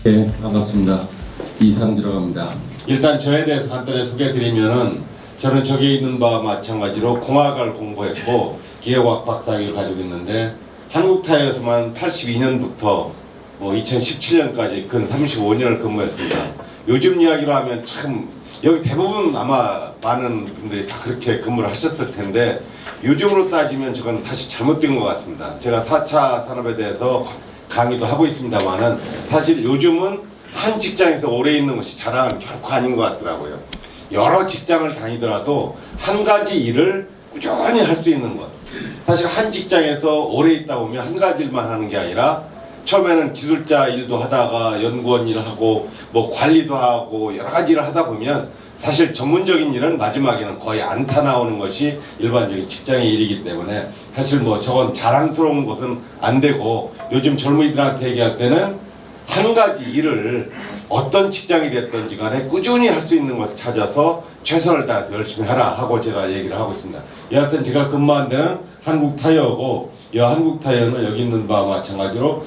네, 반갑습니다. 이상주라고 합니다. 일단 저에 대해서 간단히 소개해드리면은 저는 저기 있는 바와 마찬가지로 공학을 공부했고 기계과학 박사학위를 가지고 있는데 한국타이어에서만 82년부터 2017년까지 근 35년을 근무했습니다. 요즘 이야기로 하면 참 여기 대부분 아마 많은 분들이 다 그렇게 근무를 하셨을 텐데 요즘으로 따지면 저건 사실 잘못된 것 같습니다. 제가 4차 산업에 대해서 강의도 하고 있습니다만은 사실 요즘은 한 직장에서 오래 있는 것이 자랑은 결코 아닌 것 같더라고요. 여러 직장을 다니더라도 한 가지 일을 꾸준히 할 수 있는 것. 사실 한 직장에서 오래 있다 보면 한 가지 일만 하는 게 아니라 처음에는 기술자 일도 하다가 연구원 일을 하고 관리도 하고 여러 가지 일을 하다 보면 사실 전문적인 일은 마지막에는 거의 안 타 나오는 것이 일반적인 직장의 일이기 때문에 사실 저건 자랑스러운 것은 안 되고 요즘 젊은이들한테 얘기할 때는 한 가지 일을 어떤 직장이 됐든지 간에 꾸준히 할 수 있는 것을 찾아서 최선을 다해서 열심히 하라 하고 제가 얘기를 하고 있습니다. 여하튼 제가 근무한 데는 한국타이어고 이 한국타이어는 여기 있는 바와 마찬가지로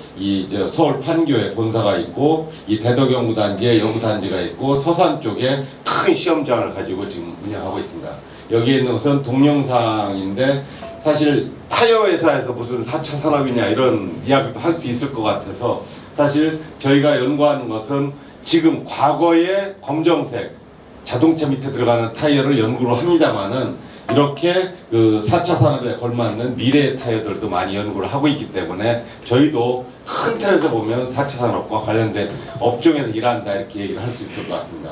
서울 판교에 본사가 있고 이 대덕연구단지에 연구단지가 있고 서산 쪽에 큰 시험장을 가지고 지금 운영하고 있습니다. 여기에 있는 것은 동영상인데 사실 타이어 회사에서 무슨 4차 산업이냐 이런 이야기도 할 수 있을 것 같아서 사실 저희가 연구하는 것은 지금 과거의 검정색 자동차 밑에 들어가는 타이어를 연구를 합니다만은 이렇게 그 4차 산업에 걸맞는 미래의 타이어들도 많이 연구를 하고 있기 때문에 저희도 큰 틀에서 보면 4차 산업과 관련된 업종에서 일한다 이렇게 얘기를 할 수 있을 것 같습니다.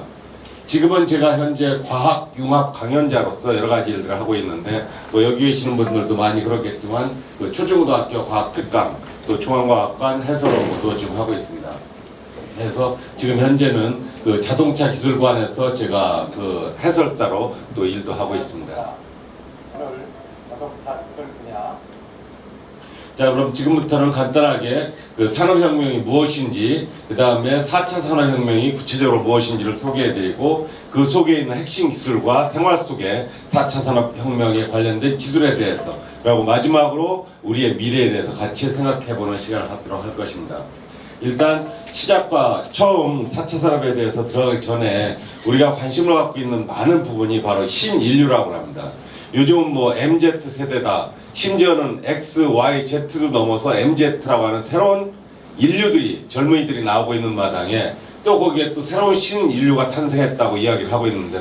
지금은 제가 현재 과학 융합 강연자로서 여러 가지 일들을 하고 있는데 여기 계시는 분들도 많이 그렇겠지만 그 초중고등학교 과학 특강 또 중앙과학관 해설업무도 지금 하고 있습니다. 그래서 지금 현재는 그 자동차 기술관에서 제가 그 해설자로 또 일도 하고 있습니다. 자, 그럼 지금부터는 간단하게 그 산업혁명이 무엇인지, 그 다음에 4차 산업혁명이 구체적으로 무엇인지를 소개해드리고 그 속에 있는 핵심 기술과 생활 속의 4차 산업혁명에 관련된 기술에 대해서 그리고 마지막으로 우리의 미래에 대해서 같이 생각해보는 시간을 갖도록 할 것입니다. 일단 시작과 처음 4차 산업에 대해서 들어가기 전에 우리가 관심을 갖고 있는 많은 부분이 바로 신인류라고 합니다. 요즘은 MZ 세대다. 심지어는 X, Y, Z도 넘어서 MZ라고 하는 새로운 인류들이 젊은이들이 나오고 있는 마당에 또 거기에 또 새로운 신인류가 탄생했다고 이야기를 하고 있는데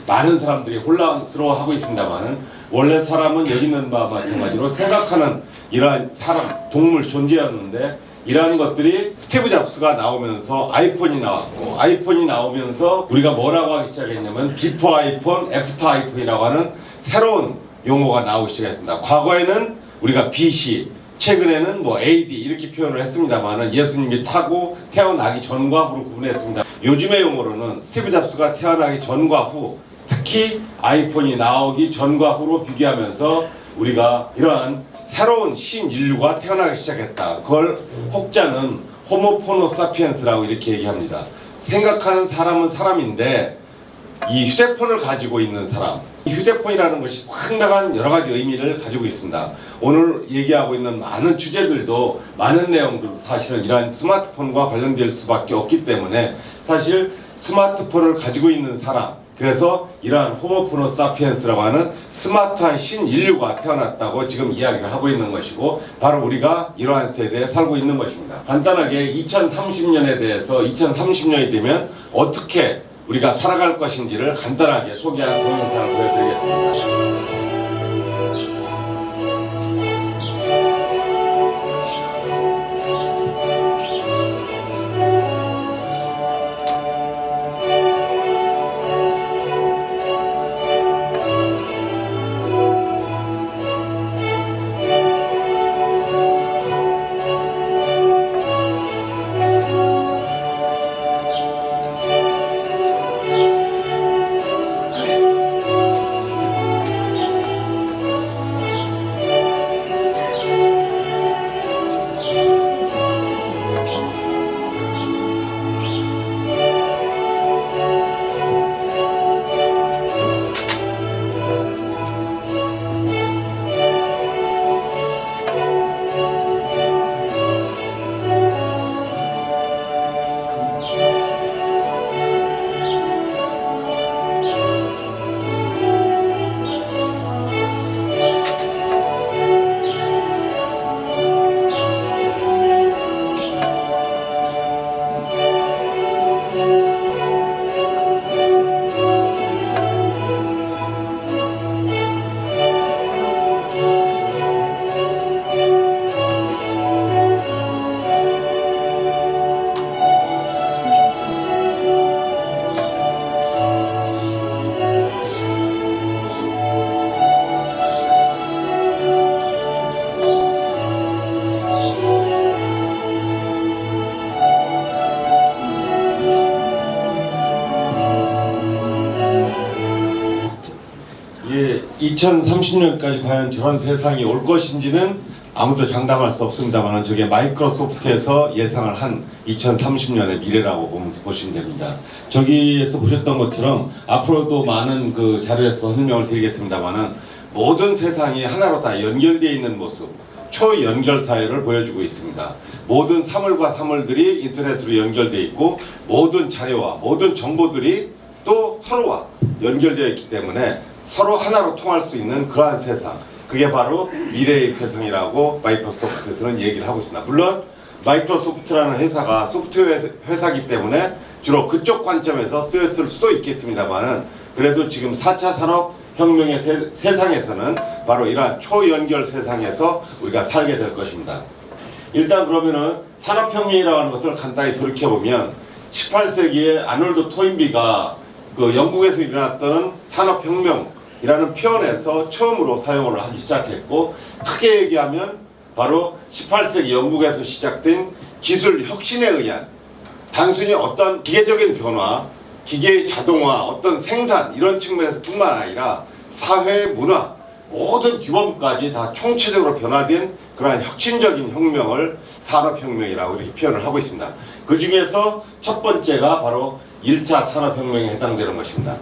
많은 사람들이 혼란스러워하고 있습니다만은 원래 사람은 여기 있는 바와 마찬가지로 생각하는 이러한 사람, 동물 존재였는데 이러한 것들이 스티브 잡스가 나오면서 아이폰이 나왔고 아이폰이 나오면서 우리가 뭐라고 하기 시작했냐면 비포 아이폰, 애프터 아이폰이라고 하는 새로운 용어가 나오기 시작했습니다. 과거에는 우리가 BC, 최근에는 AD 이렇게 표현을 했습니다만은 예수님이 타고 태어나기 전과 후로 구분했습니다. 요즘의 용어로는 스티브 잡스가 태어나기 전과 후, 특히 아이폰이 나오기 전과 후로 비교하면서 우리가 이러한 새로운 신인류가 태어나기 시작했다. 그걸 혹자는 호모포노 사피엔스라고 이렇게 얘기합니다. 생각하는 사람은 사람인데 이 휴대폰을 가지고 있는 사람, 이 휴대폰이라는 것이 상당한 여러 가지 의미를 가지고 있습니다. 오늘 얘기하고 있는 많은 주제들도 많은 내용들도 사실은 이러한 스마트폰과 관련될 수밖에 없기 때문에 사실 스마트폰을 가지고 있는 사람, 그래서 이러한 호모포노 사피엔스라고 하는 스마트한 신인류가 태어났다고 지금 이야기를 하고 있는 것이고 바로 우리가 이러한 세대에 살고 있는 것입니다. 간단하게 2030년에 대해서 2030년이 되면 어떻게 우리가 살아갈 것인지를 간단하게 소개한 동영상을 보여드리겠습니다. 2030년까지 과연 저런 세상이 올 것인지는 아무도 장담할 수 없습니다만 저게 마이크로소프트에서 예상을 한 2030년의 미래라고 보시면 됩니다. 저기에서 보셨던 것처럼 앞으로도 많은 그 자료에서 설명을 드리겠습니다만은 모든 세상이 하나로 다 연결되어 있는 모습, 초연결 사회를 보여주고 있습니다. 모든 사물과 사물들이 인터넷으로 연결되어 있고 모든 자료와 모든 정보들이 또 서로와 연결되어 있기 때문에 서로 하나로 통할 수 있는 그러한 세상, 그게 바로 미래의 세상이라고 마이크로소프트에서는 얘기를 하고 있습니다. 물론 마이크로소프트라는 회사가 소프트웨어 회사이기 때문에 주로 그쪽 관점에서 쓰였을 수도 있겠습니다만은 그래도 지금 4차 산업혁명의 세상에서는 바로 이러한 초연결 세상에서 우리가 살게 될 것입니다. 일단 그러면은 산업혁명이라고 하는 것을 간단히 돌이켜보면 18세기에 아놀드 토인비가 그 영국에서 일어났던 산업혁명이라는 표현에서 처음으로 사용을 하기 시작했고, 크게 얘기하면 바로 18세기 영국에서 시작된 기술 혁신에 의한 단순히 어떤 기계적인 변화, 기계의 자동화, 어떤 생산 이런 측면에서 뿐만 아니라 사회, 문화 모든 규범까지 다 총체적으로 변화된 그러한 혁신적인 혁명을 산업혁명이라고 이렇게 표현을 하고 있습니다. 그 중에서 첫 번째가 바로 1차 산업혁명에 해당되는 것입니다.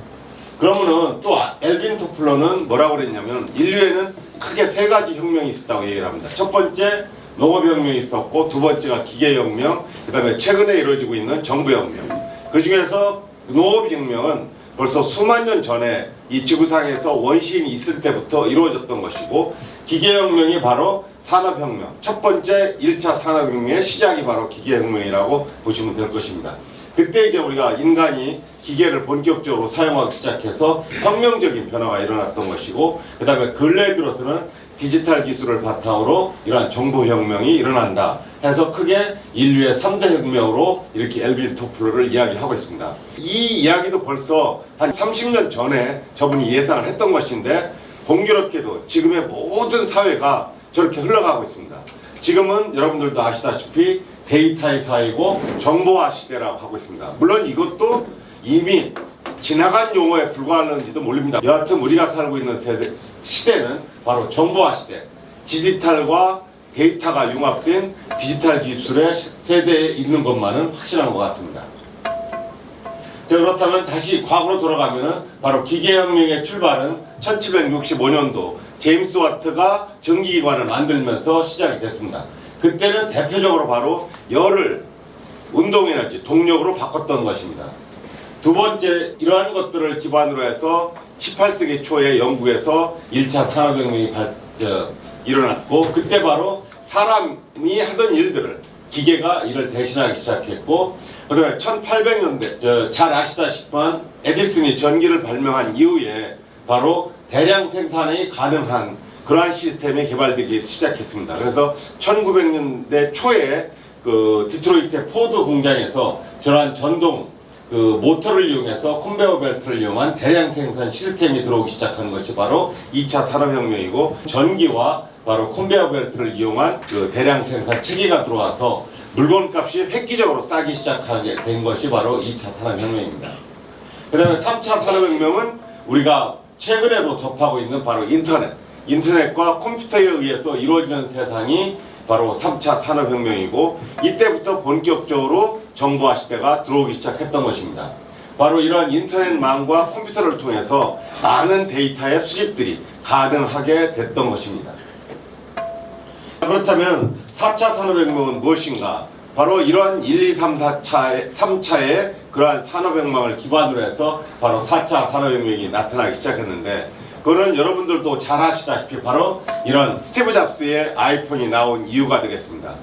그러면은 또 엘빈 토플러는 뭐라고 그랬냐면 인류에는 크게 세 가지 혁명이 있었다고 얘기를 합니다. 첫 번째 농업혁명이 있었고, 두 번째가 기계혁명, 그 다음에 최근에 이루어지고 있는 정부혁명. 그 중에서 농업혁명은 벌써 수만 년 전에 이 지구상에서 원시인이 있을 때부터 이루어졌던 것이고, 기계혁명이 바로 산업혁명, 첫 번째 1차 산업혁명의 시작이 바로 기계혁명이라고 보시면 될 것입니다. 그때 이제 우리가 인간이 기계를 본격적으로 사용하기 시작해서 혁명적인 변화가 일어났던 것이고, 그 다음에 근래 들어서는 디지털 기술을 바탕으로 이러한 정보혁명이 일어난다 해서 크게 인류의 3대 혁명으로 이렇게 엘빈 토플러를 이야기하고 있습니다. 이 이야기도 벌써 한 30년 전에 저분이 예상을 했던 것인데 공교롭게도 지금의 모든 사회가 저렇게 흘러가고 있습니다. 지금은 여러분들도 아시다시피 데이터의 사회이고 정보화 시대라고 하고 있습니다. 물론 이것도 이미 지나간 용어에 불과하는지도 모릅니다. 여하튼 우리가 살고 있는 시대는 바로 정보화 시대, 디지털과 데이터가 융합된 디지털 기술의 세대에 있는 것만은 확실한 것 같습니다. 자, 그렇다면 다시 과거로 돌아가면은 바로 기계혁명의 출발은 1765년도 제임스 와트가 전기기관을 만들면서 시작이 됐습니다. 그때는 대표적으로 바로 열을 운동에너지, 동력으로 바꿨던 것입니다. 두 번째, 이러한 것들을 기반으로 해서 18세기 초에 영국에서 1차 산업혁명이 일어났고, 그때 바로 사람이 하던 일들을 기계가 이를 대신하기 시작했고, 그 다음에 1800년대 잘 아시다시피 에디슨이 전기를 발명한 이후에 바로 대량 생산이 가능한 그러한 시스템이 개발되기 시작했습니다. 그래서 1900년대 초에 그 디트로이트의 포드 공장에서 저러한 전동 그 모터를 이용해서 컨베어 벨트를 이용한 대량 생산 시스템이 들어오기 시작한 것이 바로 2차 산업혁명이고, 전기와 바로 컨베어 벨트를 이용한 그 대량 생산 체계가 들어와서 물건값이 획기적으로 싸기 시작하게 된 것이 바로 2차 산업혁명입니다. 그 다음에 3차 산업혁명은 우리가 최근에도 접하고 있는 바로 인터넷과 컴퓨터에 의해서 이루어지는 세상이 바로 3차 산업혁명이고, 이때부터 본격적으로 정보화 시대가 들어오기 시작했던 것입니다. 바로 이러한 인터넷망과 컴퓨터를 통해서 많은 데이터의 수집들이 가능하게 됐던 것입니다. 그렇다면 4차 산업혁명은 무엇인가? 바로 이러한 1, 2, 3, 3차의 그러한 산업혁명을 기반으로 해서 바로 4차 산업혁명이 나타나기 시작했는데, 그거는 여러분들도 잘 아시다시피 바로 이런 스티브 잡스의 아이폰이 나온 이유가 되겠습니다.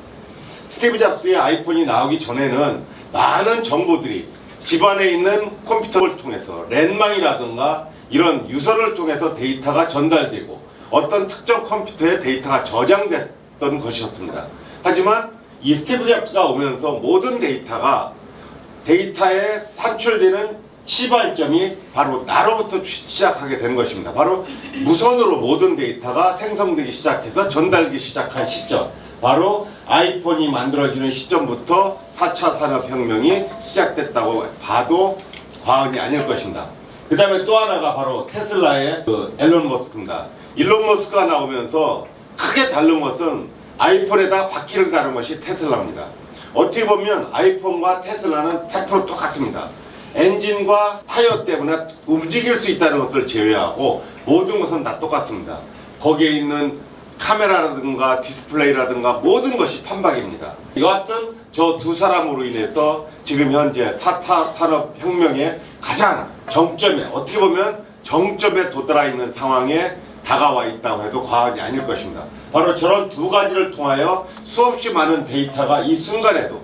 스티브 잡스의 아이폰이 나오기 전에는 많은 정보들이 집안에 있는 컴퓨터를 통해서 랜망이라든가 이런 유선을 통해서 데이터가 전달되고 어떤 특정 컴퓨터에 데이터가 저장됐던 것이었습니다. 하지만 이 스티브 잡스가 오면서 모든 데이터에 산출되는 시발점이 바로 나로부터 시작하게 된 것입니다. 바로 무선으로 모든 데이터가 생성되기 시작해서 전달되기 시작한 시점, 바로 아이폰이 만들어지는 시점부터 4차 산업혁명이 시작됐다고 봐도 과언이 아닐 것입니다. 그 다음에 또 하나가 바로 테슬라의 그 앨런 머스크입니다. 일론 머스크가 나오면서 크게 다른 것은 아이폰에다 바퀴를 다른 것이 테슬라입니다. 어떻게 보면 아이폰과 테슬라는 100% 똑같습니다. 엔진과 타이어 때문에 움직일 수 있다는 것을 제외하고 모든 것은 다 똑같습니다. 거기에 있는 카메라라든가 디스플레이라든가 모든 것이 판박입니다. 여하튼 저 두 사람으로 인해서 지금 현재 4차 산업혁명의 가장 정점에, 어떻게 보면 정점에 도달해 있는 상황에 다가와 있다고 해도 과언이 아닐 것입니다. 바로 저런 두 가지를 통하여 수없이 많은 데이터가 이 순간에도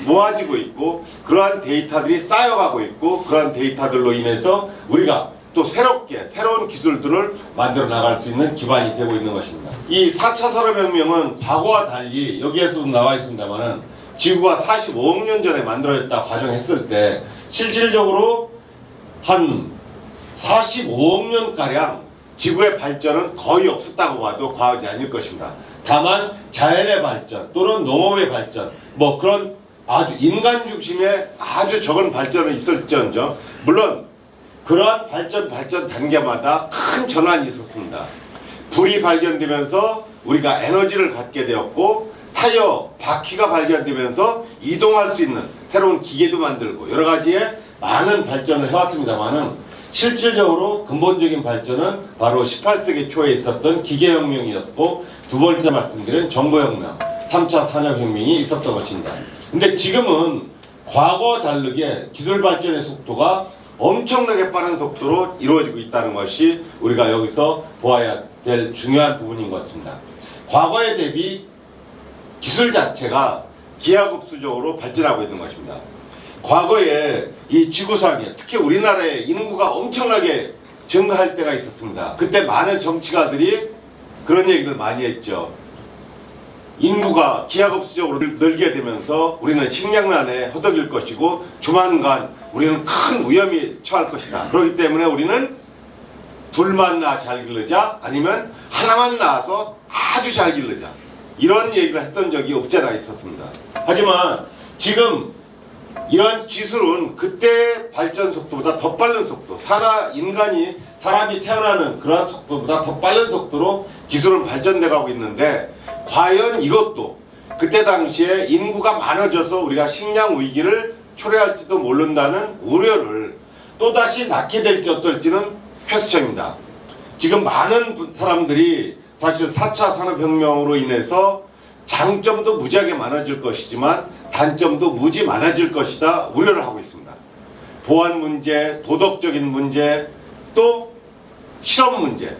모아지고 있고, 그러한 데이터들이 쌓여가고 있고, 그러한 데이터들로 인해서 우리가 또 새로운 기술들을 만들어 나갈 수 있는 기반이 되고 있는 것입니다. 이 4차 산업혁명은 과거와 달리 여기에서도 나와 있습니다만은 지구가 45억 년 전에 만들어졌다 가정했을 때 실질적으로 한 45억 년가량 지구의 발전은 거의 없었다고 봐도 과언이 아닐 것입니다. 다만 자연의 발전 또는 농업의 발전, 뭐 그런 아주 인간 중심의 아주 적은 발전은 있을지언정, 물론 그러한 발전 단계마다 큰 전환이 있었습니다. 불이 발견되면서 우리가 에너지를 갖게 되었고, 타이어, 바퀴가 발견되면서 이동할 수 있는 새로운 기계도 만들고 여러 가지의 많은 발전을 해왔습니다만은 실질적으로 근본적인 발전은 바로 18세기 초에 있었던 기계혁명이었고, 두 번째 말씀드린 정보혁명, 3차 산업혁명이 있었던 것입니다. 근데 지금은 과거와 다르게 기술 발전의 속도가 엄청나게 빠른 속도로 이루어지고 있다는 것이 우리가 여기서 보아야 될 중요한 부분인 것 같습니다. 과거에 대비 기술 자체가 기하급수적으로 발전하고 있는 것입니다. 과거에 이 지구상에, 특히 우리나라의 인구가 엄청나게 증가할 때가 있었습니다. 그때 많은 정치가들이 그런 얘기를 많이 했죠. 인구가 기하급수적으로 늘게 되면서 우리는 식량난에 허덕일 것이고 조만간 우리는 큰 위험에 처할 것이다. 그렇기 때문에 우리는 둘만 낳아 잘 기르자, 아니면 하나만 낳아서 아주 잘 기르자, 이런 얘기를 했던 적이 없잖아 있었습니다. 하지만 지금 이런 기술은 그때 발전 속도보다 더 빠른 속도, 사람이 태어나는 그런 속도보다 더 빠른 속도로 기술은 발전돼 가고 있는데, 과연 이것도 그때 당시에 인구가 많아져서 우리가 식량 위기를 초래할지도 모른다는 우려를 또다시 낳게 될지 어떨지는 퀘스천입니다. 지금 많은 사람들이 사실 4차 산업혁명으로 인해서 장점도 무지하게 많아질 것이지만 단점도 무지 많아질 것이다 우려를 하고 있습니다. 보안 문제, 도덕적인 문제, 또 실업 문제,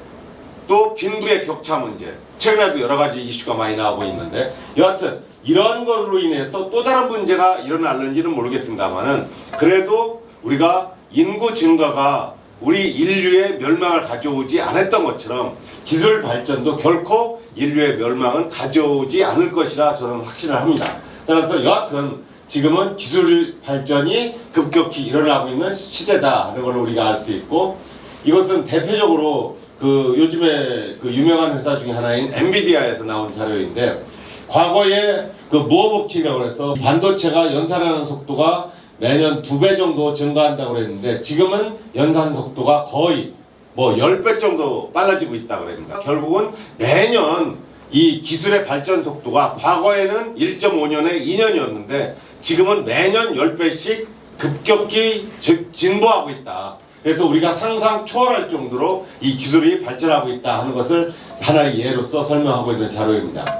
또 빈부의 격차 문제, 최근에도 여러 가지 이슈가 많이 나오고 있는데, 여하튼 이런 것으로 인해서 또 다른 문제가 일어날는지는 모르겠습니다만은, 그래도 우리가 인구 증가가 우리 인류의 멸망을 가져오지 않았던 것처럼 기술 발전도 결코 인류의 멸망은 가져오지 않을 것이라 저는 확신을 합니다. 따라서 여하튼 지금은 기술 발전이 급격히 일어나고 있는 시대다 하는 걸 우리가 알 수 있고, 이것은 대표적으로 그 요즘에 그 유명한 회사 중에 하나인 엔비디아에서 나온 자료인데, 과거에 그 무어 법칙이라고 해서 반도체가 연산하는 속도가 매년 2배 정도 증가한다고 그랬는데, 지금은 연산 속도가 거의 뭐 10배 정도 빨라지고 있다고 그럽니다. 결국은 매년 이 기술의 발전 속도가 과거에는 1.5년에 2년이었는데 지금은 매년 10배씩 급격히 진보하고 있다. 그래서 우리가 상상 초월할 정도로 이 기술이 발전하고 있다 하는 것을 하나의 예로서 설명하고 있는 자료입니다.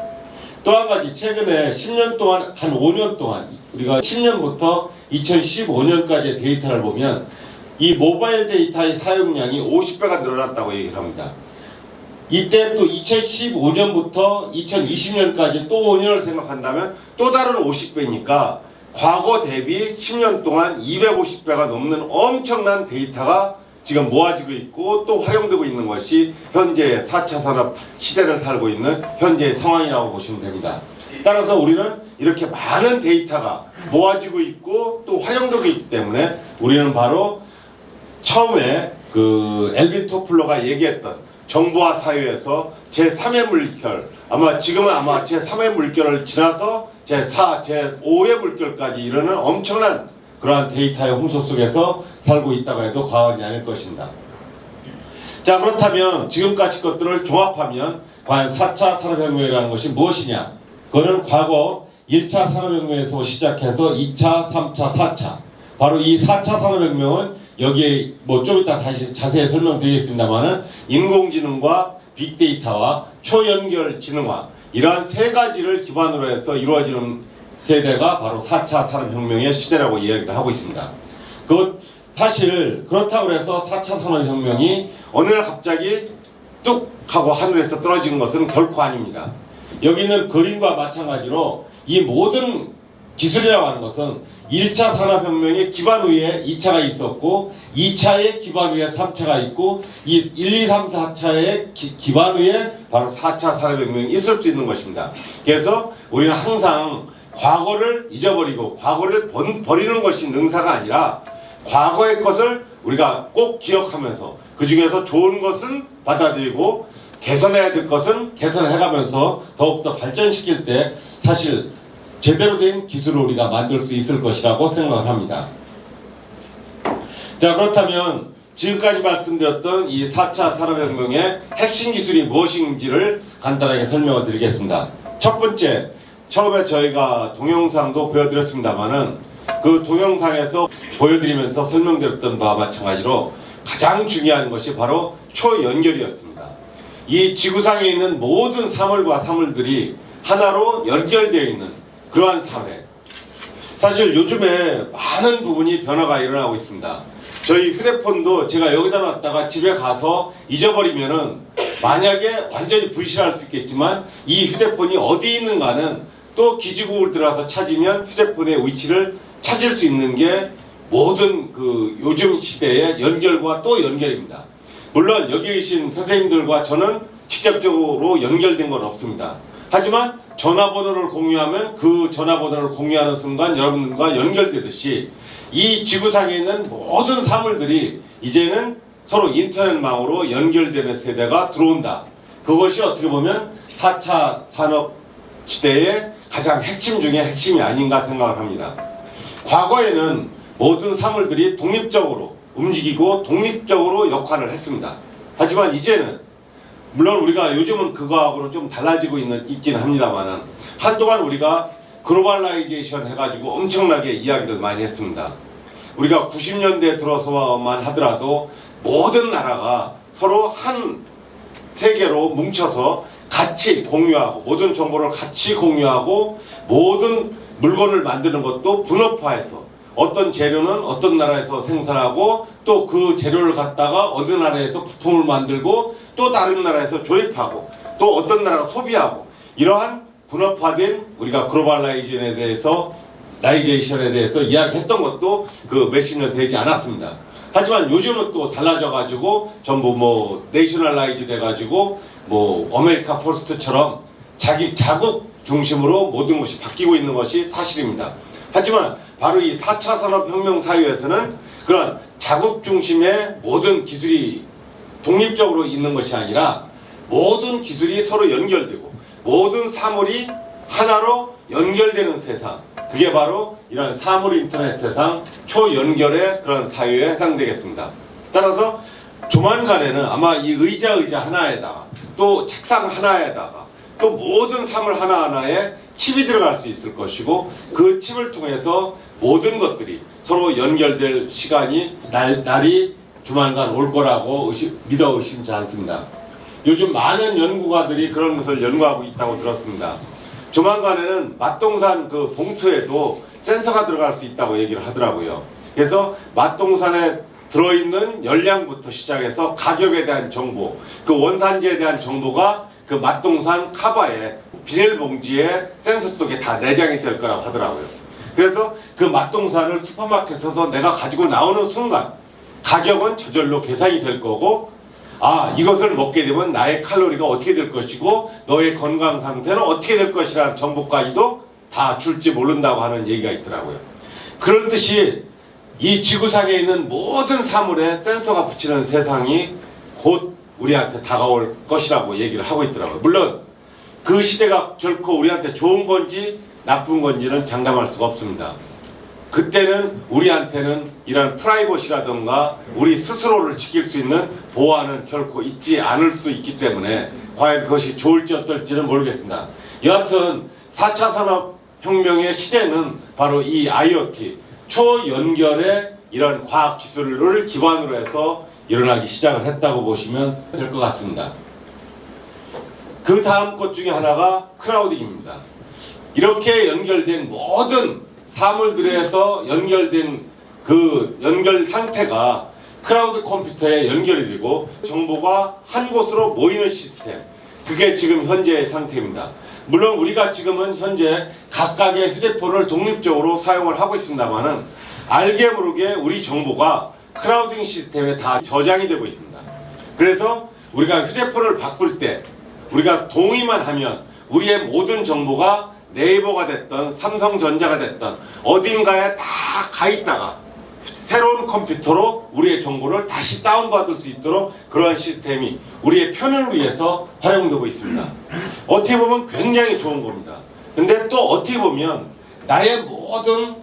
또 한 가지, 최근에 10년 동안, 한 5년 동안, 우리가 10년부터 2015년까지의 데이터를 보면 이 모바일 데이터의 사용량이 50배가 늘어났다고 얘기를 합니다. 이때 또 2015년부터 2020년까지 또 5년을 생각한다면 또 다른 50배니까 과거 대비 10년 동안 250배가 넘는 엄청난 데이터가 지금 모아지고 있고 또 활용되고 있는 것이 현재의 4차 산업 시대를 살고 있는 현재의 상황이라고 보시면 됩니다. 따라서 우리는 이렇게 많은 데이터가 모아지고 있고 또 활용되고 있기 때문에 우리는 바로 처음에 그 엘빈 토플러가 얘기했던 정보화 사회에서 제3의 물결, 지금은 제3의 물결을 지나서 제4, 제5의 물결까지 이르는 엄청난 그러한 데이터의 홍수 속에서 살고 있다고 해도 과언이 아닐 것입니다. 자, 그렇다면 지금까지 것들을 종합하면 과연 4차 산업혁명이라는 것이 무엇이냐? 그거는 과거 1차 산업혁명에서 시작해서 2차, 3차, 4차, 바로 이 4차 산업혁명은 여기에 뭐 좀 이따 다시 자세히 설명드리겠습니다만은 인공지능과 빅데이터와 초연결 지능화, 이러한 세 가지를 기반으로 해서 이루어지는 세대가 바로 4차 산업혁명의 시대라고 이야기를 하고 있습니다. 사실 그렇다고 해서 4차 산업혁명이 어느 날 갑자기 뚝 하고 하늘에서 떨어진 것은 결코 아닙니다. 여기 있는 그림과 마찬가지로 이 모든 기술이라고 하는 것은 1차 산업혁명의 기반 위에 2차가 있었고 2차의 기반 위에 3차가 있고 이 1, 2, 3, 4차의 기반 위에 바로 4차 산업혁명이 있을 수 있는 것입니다. 그래서 우리는 항상 과거를 잊어버리고 과거를 버리는 것이 능사가 아니라 과거의 것을 우리가 꼭 기억하면서 그 중에서 좋은 것은 받아들이고 개선해야 될 것은 개선해가면서 더욱더 발전시킬 때 사실 제대로 된 기술을 우리가 만들 수 있을 것이라고 생각을 합니다. 자, 그렇다면 지금까지 말씀드렸던 이 4차 산업혁명의 핵심 기술이 무엇인지를 간단하게 설명을 드리겠습니다. 첫 번째, 처음에 저희가 동영상도 보여드렸습니다만은 그 동영상에서 보여드리면서 설명드렸던 바와 마찬가지로 가장 중요한 것이 바로 초연결이었습니다. 이 지구상에 있는 모든 사물과 사물들이 하나로 연결되어 있는 그러한 사회. 사실 요즘에 많은 부분이 변화가 일어나고 있습니다. 저희 휴대폰도 제가 여기다 놨다가 집에 가서 잊어버리면은 만약에 완전히 불실할 수 있겠지만 이 휴대폰이 어디 있는가는 또 기지국을 들어서 찾으면 휴대폰의 위치를 찾을 수 있는 게 모든 그 요즘 시대의 연결과 또 연결입니다. 물론 여기 계신 선생님들과 저는 직접적으로 연결된 건 없습니다. 하지만 전화번호를 공유하면 그 전화번호를 공유하는 순간 여러분과 연결되듯이 이 지구상에 있는 모든 사물들이 이제는 서로 인터넷망으로 연결되는 세대가 들어온다. 그것이 어떻게 보면 4차 산업 시대의 가장 핵심 중에 핵심이 아닌가 생각을 합니다. 과거에는 모든 사물들이 독립적으로 움직이고 독립적으로 역할을 했습니다. 하지만 이제는 물론 우리가 요즘은 그거하고는 좀 달라지고 있긴 합니다만은 한동안 우리가 글로벌라이제이션 해가지고 엄청나게 이야기를 많이 했습니다. 우리가 90년대 들어서만 하더라도 모든 나라가 서로 한 세계로 뭉쳐서 같이 공유하고 모든 정보를 같이 공유하고 모든 물건을 만드는 것도 분업화해서 어떤 재료는 어떤 나라에서 생산하고 또 그 재료를 갖다가 어느 나라에서 부품을 만들고 또 다른 나라에서 조립하고 또 어떤 나라가 소비하고 이러한 분업화된 우리가 글로벌라이제이션에 대해서 이야기했던 것도 그 몇십 년 되지 않았습니다. 하지만 요즘은 또 달라져 가지고 전부 뭐 내셔널라이즈 돼 가지고 뭐 아메리카 포스트처럼 자국 중심으로 모든 것이 바뀌고 있는 것이 사실입니다. 하지만 바로 이 4차 산업혁명 사회에서는 그런 자국 중심의 모든 기술이 독립적으로 있는 것이 아니라 모든 기술이 서로 연결되고 모든 사물이 하나로 연결되는 세상, 그게 바로 이런 사물 인터넷 세상 초연결의 그런 사회에 해당되겠습니다. 따라서 조만간에는 아마 이 의자 하나에다가 또 책상 하나에다가 또 모든 사물 하나하나에 칩이 들어갈 수 있을 것이고 그 칩을 통해서 모든 것들이 서로 연결될 시간이 날이 조만간 올 거라고 믿어 의심치 않습니다. 요즘 많은 연구가들이 그런 것을 연구하고 있다고 들었습니다. 조만간에는 맛동산 그 봉투에도 센서가 들어갈 수 있다고 얘기를 하더라고요. 그래서 맛동산에 들어있는 열량부터 시작해서 가격에 대한 정보, 그 원산지에 대한 정보가 그 맛동산 카바에 비닐봉지에 센서 속에 다 내장이 될 거라고 하더라고요. 그래서 그 맛동산을 슈퍼마켓에서 내가 가지고 나오는 순간 가격은 저절로 계산이 될 거고 아 이것을 먹게 되면 나의 칼로리가 어떻게 될 것이고 너의 건강 상태는 어떻게 될 것이라는 정보까지도 다 줄지 모른다고 하는 얘기가 있더라고요. 그렇듯이 이 지구상에 있는 모든 사물에 센서가 붙이는 세상이 곧 우리한테 다가올 것이라고 얘기를 하고 있더라고요. 물론 그 시대가 결코 우리한테 좋은 건지 나쁜 건지는 장담할 수가 없습니다. 그때는 우리한테는 이런 프라이버시라든가 우리 스스로를 지킬 수 있는 보호하는 결코 있지 않을 수도 있기 때문에 과연 그것이 좋을지 어떨지는 모르겠습니다. 여하튼 4차 산업혁명의 시대는 바로 이 IoT, 초연결의 이런 과학기술을 기반으로 해서 일어나기 시작을 했다고 보시면 될 것 같습니다. 그 다음 것 중에 하나가 크라우딩입니다. 이렇게 연결된 모든 사물들에서 연결된 그 연결 상태가 클라우드 컴퓨터에 연결이 되고 정보가 한 곳으로 모이는 시스템, 그게 지금 현재의 상태입니다. 물론 우리가 지금은 현재 각각의 휴대폰을 독립적으로 사용을 하고 있습니다만은 알게 모르게 우리 정보가 클라우딩 시스템에 다 저장이 되고 있습니다. 그래서 우리가 휴대폰을 바꿀 때 우리가 동의만 하면 우리의 모든 정보가 네이버가 됐던 삼성전자가 됐던 어딘가에 다 가 있다가 새로운 컴퓨터로 우리의 정보를 다시 다운받을 수 있도록 그러한 시스템이 우리의 편을 위해서 활용되고 있습니다. 어떻게 보면 굉장히 좋은 겁니다. 근데 또 어떻게 보면 나의 모든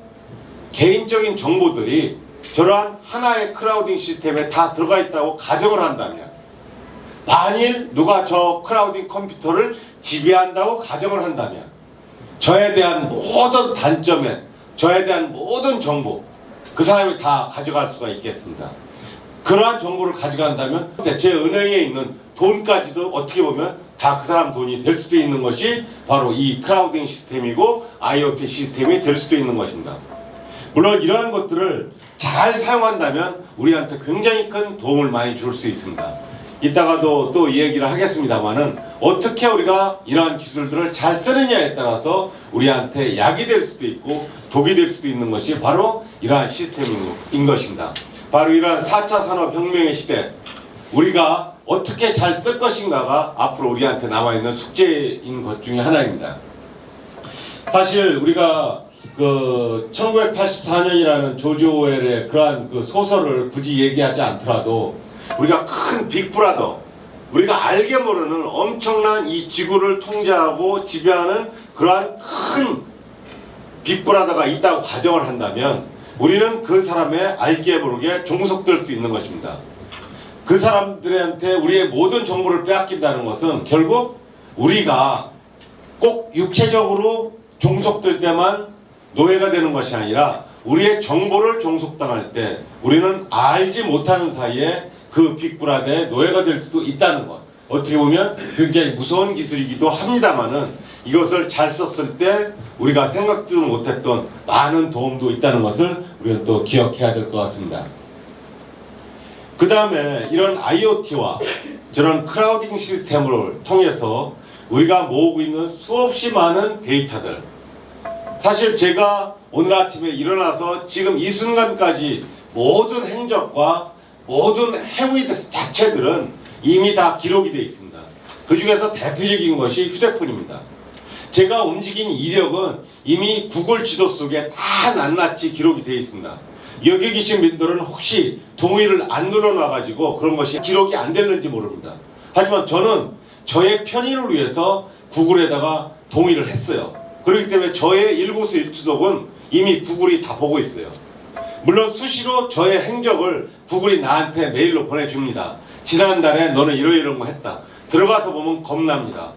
개인적인 정보들이 저러한 하나의 크라우딩 시스템에 다 들어가 있다고 가정을 한다면, 만일 누가 저 크라우딩 컴퓨터를 지배한다고 가정을 한다면 저에 대한 모든 단점에, 저에 대한 모든 정보 그 사람이 다 가져갈 수가 있겠습니다. 그러한 정보를 가져간다면 제 은행에 있는 돈까지도 어떻게 보면 다 그 사람 돈이 될 수도 있는 것이 바로 이 크라우딩 시스템이고 IoT 시스템이 될 수도 있는 것입니다. 물론 이러한 것들을 잘 사용한다면 우리한테 굉장히 큰 도움을 많이 줄 수 있습니다. 이따가도 또 얘기를 하겠습니다만은 어떻게 우리가 이러한 기술들을 잘 쓰느냐에 따라서 우리한테 약이 될 수도 있고 독이 될 수도 있는 것이 바로 이러한 시스템인 것입니다. 바로 이러한 4차 산업혁명의 시대, 우리가 어떻게 잘 쓸 것인가가 앞으로 우리한테 남아있는 숙제인 것 중에 하나입니다. 사실 우리가 그 1984년이라는 조지 오웰의 그러한 그 소설을 굳이 얘기하지 않더라도 우리가 큰 빅브라더, 우리가 알게 모르는 엄청난 이 지구를 통제하고 지배하는 그러한 큰 빅브라더가 있다고 가정을 한다면 우리는 그 사람의 알게 모르게 종속될 수 있는 것입니다. 그 사람들한테 우리의 모든 정보를 빼앗긴다는 것은 결국 우리가 꼭 육체적으로 종속될 때만 노예가 되는 것이 아니라 우리의 정보를 종속당할 때 우리는 알지 못하는 사이에 그 빅브라더의 노예가 될 수도 있다는 것. 어떻게 보면 굉장히 무서운 기술이기도 합니다만은 이것을 잘 썼을 때 우리가 생각지도 못했던 많은 도움도 있다는 것을 우리는 또 기억해야 될 것 같습니다. 그 다음에 이런 IoT와 저런 크라우딩 시스템을 통해서 우리가 모으고 있는 수없이 많은 데이터들, 사실 제가 오늘 아침에 일어나서 지금 이 순간까지 모든 행적과 모든 행위 자체들은 이미 다 기록이 되어 있습니다. 그 중에서 대표적인 것이 휴대폰입니다. 제가 움직인 이력은 이미 구글 지도 속에 다 낱낱이 기록이 되어 있습니다. 여기 계신 분들은 혹시 동의를 안 눌러놔가지고 그런 것이 기록이 안 됐는지 모릅니다. 하지만 저는 저의 편의를 위해서 구글에다가 동의를 했어요. 그렇기 때문에 저의 일거수일투족은 이미 구글이 다 보고 있어요. 물론 수시로 저의 행적을 구글이 나한테 메일로 보내줍니다. 지난달에 너는 이런 거 했다. 들어가서 보면 겁납니다.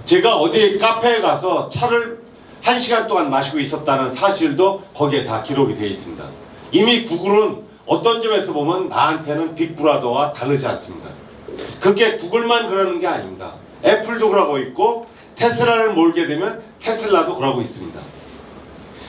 제가 어디 카페에 가서 차를 1시간 동안 마시고 있었다는 사실도 거기에 다 기록이 되어 있습니다. 이미 구글은 어떤 점에서 보면 나한테는 빅브라더와 다르지 않습니다. 그게 구글만 그러는 게 아닙니다. 애플도 그러고 있고 테슬라를 몰게 되면 테슬라도 그러고 있습니다.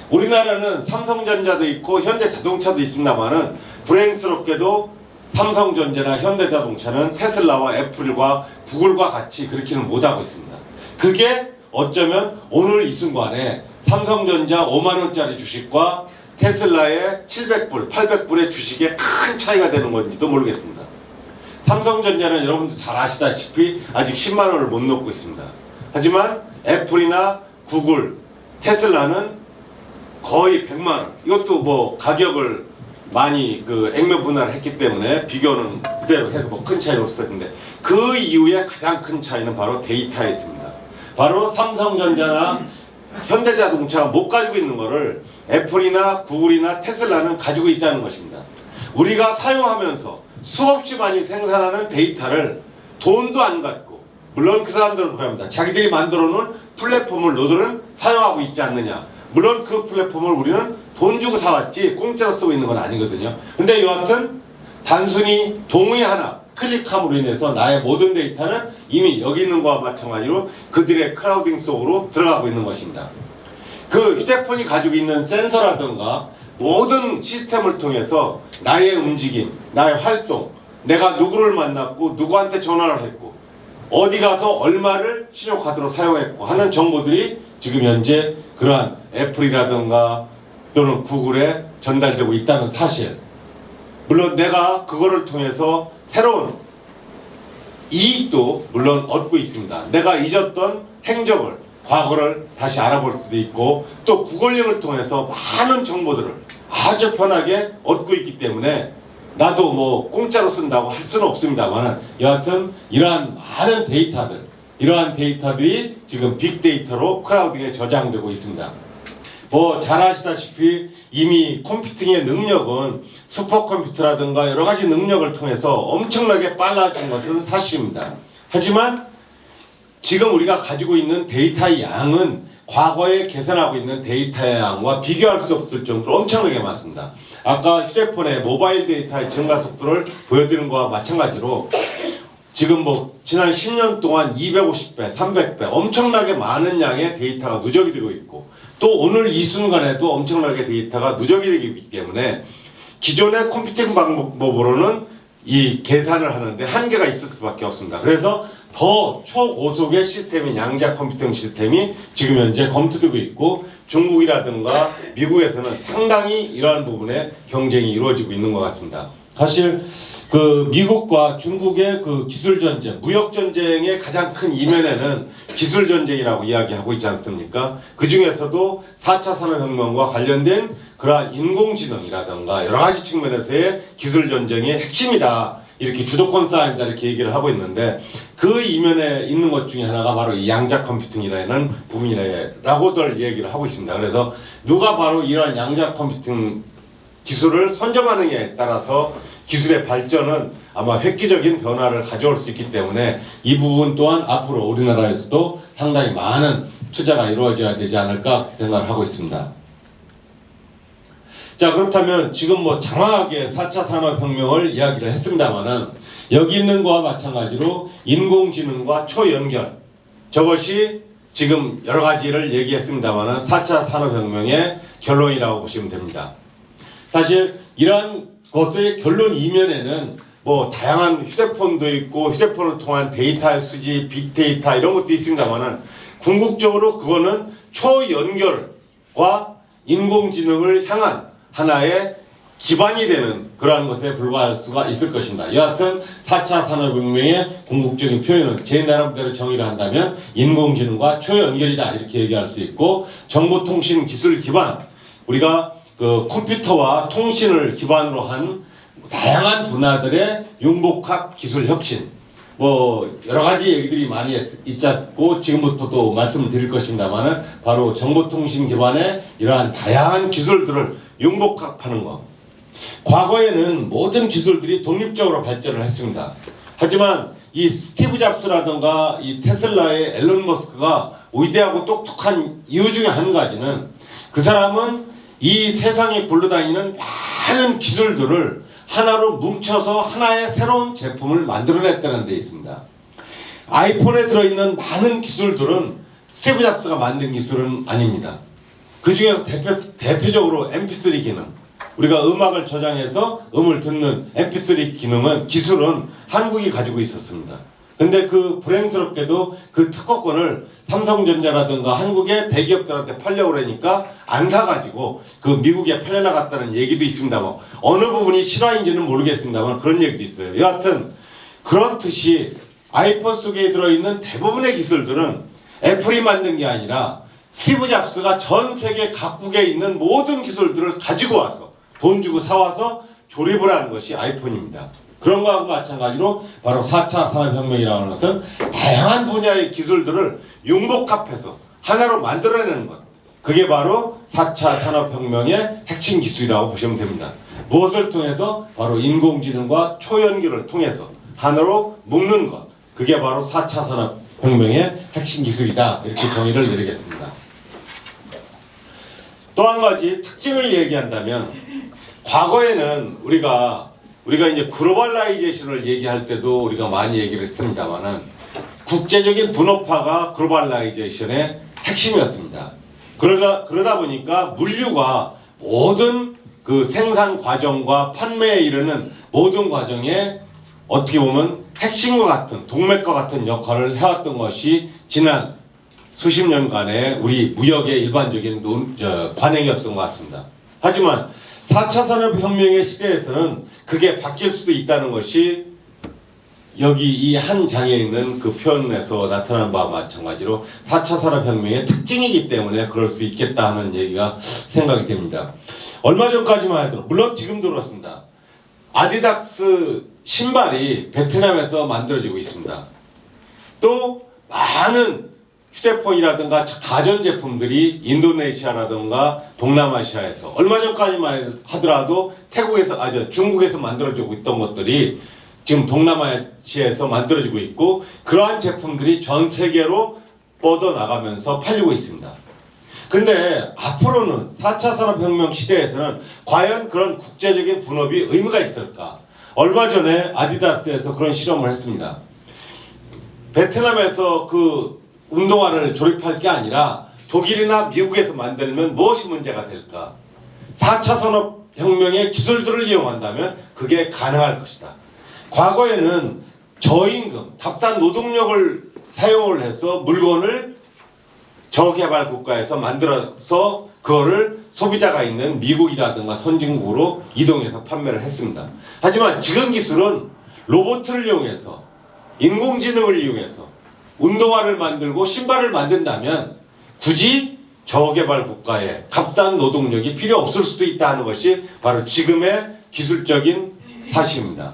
우리나라는 삼성전자도 있고 현대자동차도 있습니다만은 불행스럽게도 삼성전자나 현대자동차는 테슬라와 애플과 구글과 같이 그렇게는 못하고 있습니다. 그게 어쩌면 오늘 이 순간에 삼성전자 5만원짜리 주식과 테슬라의 700불, 800불의 주식에 큰 차이가 되는 건지도 모르겠습니다. 삼성전자는 여러분도 잘 아시다시피 아직 10만원을 못 넘고 있습니다. 하지만 애플이나 구글, 테슬라는 거의 100만원, 이것도 뭐 가격을 많이 그 액면 분할을 했기 때문에 비교는 그대로 해도 뭐 큰 차이가 없었는데 그 이후에 가장 큰 차이는 바로 데이터에 있습니다. 바로 삼성전자나 현대자동차가 못 가지고 있는 거를 애플이나 구글이나 테슬라는 가지고 있다는 것입니다. 우리가 사용하면서 수없이 많이 생산하는 데이터를 돈도 안 갖고, 물론 그 사람들은 그럽니다. 자기들이 만들어 놓은 플랫폼을 너들은 사용하고 있지 않느냐. 물론 그 플랫폼을 우리는 돈 주고 사왔지 공짜로 쓰고 있는 건 아니거든요. 근데 여하튼 단순히 동의 하나 클릭함으로 인해서 나의 모든 데이터는 이미 여기 있는 것과 마찬가지로 그들의 클라우딩 속으로 들어가고 있는 것입니다. 그 휴대폰이 가지고 있는 센서라든가 모든 시스템을 통해서 나의 움직임, 나의 활동, 내가 누구를 만났고 누구한테 전화를 했고 어디 가서 얼마를 신용카드로 사용했고 하는 정보들이 지금 현재 그러한 애플이라든가 또는 구글에 전달되고 있다는 사실. 물론 내가 그거를 통해서 새로운 이익도 물론 얻고 있습니다. 내가 잊었던 행적을, 과거를 다시 알아볼 수도 있고 또 구글링을 통해서 많은 정보들을 아주 편하게 얻고 있기 때문에 나도 뭐 공짜로 쓴다고 할 수는 없습니다만 여하튼 이러한 많은 데이터들, 이러한 데이터들이 지금 빅데이터로 클라우딩에 저장되고 있습니다. 뭐 잘 아시다시피 이미 컴퓨팅의 능력은 슈퍼컴퓨터라든가 여러 가지 능력을 통해서 엄청나게 빨라진 것은 사실입니다. 하지만 지금 우리가 가지고 있는 데이터의 양은 과거에 계산하고 있는 데이터의 양과 비교할 수 없을 정도로 엄청나게 많습니다. 아까 휴대폰의 모바일 데이터의 증가 속도를 보여드린 것과 마찬가지로 지금 뭐 지난 10년 동안 250배, 300배 엄청나게 많은 양의 데이터가 누적이 되고 있고 또 오늘 이 순간에도 엄청나게 데이터가 누적이 되기 때문에 기존의 컴퓨팅 방법으로는 이 계산을 하는데 한계가 있을 수밖에 없습니다. 그래서 더 초고속의 시스템인 양자 컴퓨팅 시스템이 지금 현재 검토되고 있고 중국이라든가 미국에서는 상당히 이러한 부분에 경쟁이 이루어지고 있는 것 같습니다. 사실 그 미국과 중국의 그 기술 전쟁, 무역 전쟁의 가장 큰 이면에는 기술 전쟁이라고 이야기하고 있지 않습니까? 그 중에서도 4차 산업혁명과 관련된 그러한 인공지능이라든가 여러 가지 측면에서의 기술 전쟁의 핵심이다. 이렇게 주도권 싸움이다 이렇게 얘기를 하고 있는데 그 이면에 있는 것 중에 하나가 바로 이 양자 컴퓨팅이라는 부분이라고들 얘기를 하고 있습니다. 그래서 누가 바로 이러한 양자 컴퓨팅 기술을 선점하느냐에 따라서 기술의 발전은 아마 획기적인 변화를 가져올 수 있기 때문에 이 부분 또한 앞으로 우리나라에서도 상당히 많은 투자가 이루어져야 되지 않을까 생각을 하고 있습니다. 자, 그렇다면 지금 뭐 장황하게 4차 산업혁명을 이야기를 했습니다만은 여기 있는 것과 마찬가지로 인공지능과 초연결, 저것이 지금 여러 가지를 얘기했습니다만은 4차 산업혁명의 결론이라고 보시면 됩니다. 사실 이러한 것의 결론 이면에는 뭐 다양한 휴대폰도 있고 휴대폰을 통한 데이터의 수집, 빅데이터 이런 것도 있습니다만은 궁극적으로 그거는 초연결과 인공지능을 향한 하나의 기반이 되는 그러한 것에 불과할 수가 있을 것입니다. 여하튼 4차 산업혁명의 궁극적인 표현은 제 나름대로 정의를 한다면 인공지능과 초연결이다 이렇게 얘기할 수 있고 정보통신 기술 기반, 우리가 그 컴퓨터와 통신을 기반으로 한 다양한 분야들의 융복합 기술 혁신, 뭐 여러 가지 얘기들이 많이 있지 않고 지금부터도 말씀을 드릴 것입니다만은 바로 정보통신 기반의 이러한 다양한 기술들을 융복합하는 것. 과거에는 모든 기술들이 독립적으로 발전을 했습니다. 하지만 이 스티브 잡스라든가 이 테슬라의 앨런 머스크가 위대하고 똑똑한 이유 중에 한 가지는 그 사람은 이 세상에 굴러다니는 많은 기술들을 하나로 뭉쳐서 하나의 새로운 제품을 만들어냈다는 데 있습니다. 아이폰에 들어있는 많은 기술들은 스티브 잡스가 만든 기술은 아닙니다. 그 중에서 대표적으로 MP3 기능, 우리가 음악을 저장해서 음을 듣는 MP3 기술은 한국이 가지고 있었습니다. 근데 그 불행스럽게도 그 특허권을 삼성전자라든가 한국의 대기업들한테 팔려고 그러니까 안 사가지고 그 미국에 팔려나갔다는 얘기도 있습니다만 어느 부분이 실화인지는 모르겠습니다만 그런 얘기도 있어요. 여하튼 그렇듯이 아이폰 속에 들어있는 대부분의 기술들은 애플이 만든 게 아니라 스티브 잡스가 전 세계 각국에 있는 모든 기술들을 가지고 와서 돈 주고 사와서 조립을 하는 것이 아이폰입니다. 그런 거하고 마찬가지로 바로 4차 산업혁명이라는 것은 다양한 분야의 기술들을 융복합해서 하나로 만들어내는 것. 그게 바로 4차 산업혁명의 핵심 기술이라고 보시면 됩니다. 무엇을 통해서? 바로 인공지능과 초연결을 통해서 하나로 묶는 것. 그게 바로 4차 산업혁명의 핵심 기술이다. 이렇게 정의를 내리겠습니다. 또 한 가지 특징을 얘기한다면 과거에는 우리가 이제 글로벌라이제이션을 얘기할 때도 우리가 많이 얘기를 했습니다만은 국제적인 분업화가 글로벌라이제이션의 핵심이었습니다. 그러다 보니까 물류가 모든 그 생산 과정과 판매에 이르는 모든 과정에 어떻게 보면 핵심과 같은 동맥과 같은 역할을 해왔던 것이 지난 수십 년간의 우리 무역의 일반적인 관행이었던 것 같습니다. 하지만 4차 산업혁명의 시대에서는 그게 바뀔 수도 있다는 것이 여기 이 한 장에 있는 그 표현에서 나타난 바와 마찬가지로 4차 산업혁명의 특징이기 때문에 그럴 수 있겠다 하는 얘기가 생각이 됩니다. 얼마 전까지만 해도 물론 지금도 그렇습니다. 아디다스 신발이 베트남에서 만들어지고 있습니다. 또 많은 휴대폰이라든가 가전제품들이 인도네시아라든가 동남아시아에서 얼마 전까지만 하더라도 중국에서 만들어지고 있던 것들이 지금 동남아시아에서 만들어지고 있고 그러한 제품들이 전 세계로 뻗어나가면서 팔리고 있습니다. 근데 앞으로는 4차 산업혁명 시대에서는 과연 그런 국제적인 분업이 의미가 있을까? 얼마 전에 아디다스에서 그런 실험을 했습니다. 베트남에서 그 운동화를 조립할 게 아니라 독일이나 미국에서 만들면 무엇이 문제가 될까? 4차 산업혁명의 기술들을 이용한다면 그게 가능할 것이다. 과거에는 저임금, 값싼 노동력을 사용을 해서 물건을 저개발 국가에서 만들어서 그거를 소비자가 있는 미국이라든가 선진국으로 이동해서 판매를 했습니다. 하지만 지금 기술은 로봇을 이용해서 인공지능을 이용해서 운동화를 만들고 신발을 만든다면 굳이 저개발 국가에 값싼 노동력이 필요 없을 수도 있다 하는 것이 바로 지금의 기술적인 사실입니다.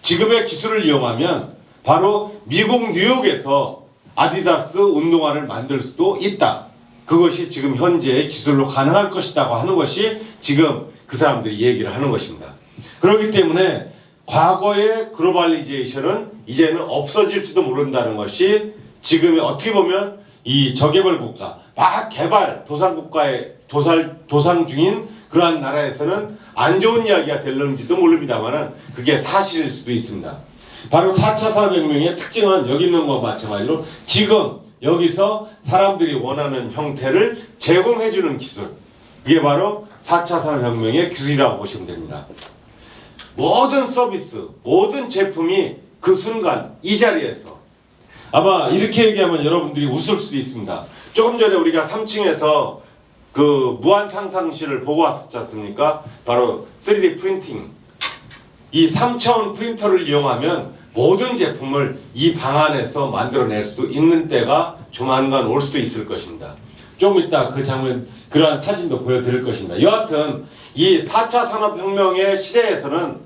지금의 기술을 이용하면 바로 미국 뉴욕에서 아디다스 운동화를 만들 수도 있다. 그것이 지금 현재의 기술로 가능할 것이라고 하는 것이 지금 그 사람들이 얘기를 하는 것입니다. 그렇기 때문에 과거의 글로벌리제이션은 이제는 없어질지도 모른다는 것이 지금의 어떻게 보면 이 저개발 국가, 막 개발 도상 중인 그러한 나라에서는 안 좋은 이야기가 될는지도 모릅니다만은 그게 사실일 수도 있습니다. 바로 4차 산업혁명의 특징은 여기 있는 것과 마찬가지로 지금 여기서 사람들이 원하는 형태를 제공해주는 기술, 그게 바로 4차 산업혁명의 기술이라고 보시면 됩니다. 모든 서비스, 모든 제품이 그 순간 이 자리에서 아마 이렇게 얘기하면 여러분들이 웃을 수도 있습니다. 조금 전에 우리가 3층에서 그 무한상상실을 보고 왔었지 않습니까? 바로 3D 프린팅. 이 3차원 프린터를 이용하면 모든 제품을 이 방 안에서 만들어낼 수도 있는 때가 조만간 올 수도 있을 것입니다. 좀 이따 그 장면, 그러한 사진도 보여드릴 것입니다. 여하튼 이 4차 산업혁명의 시대에서는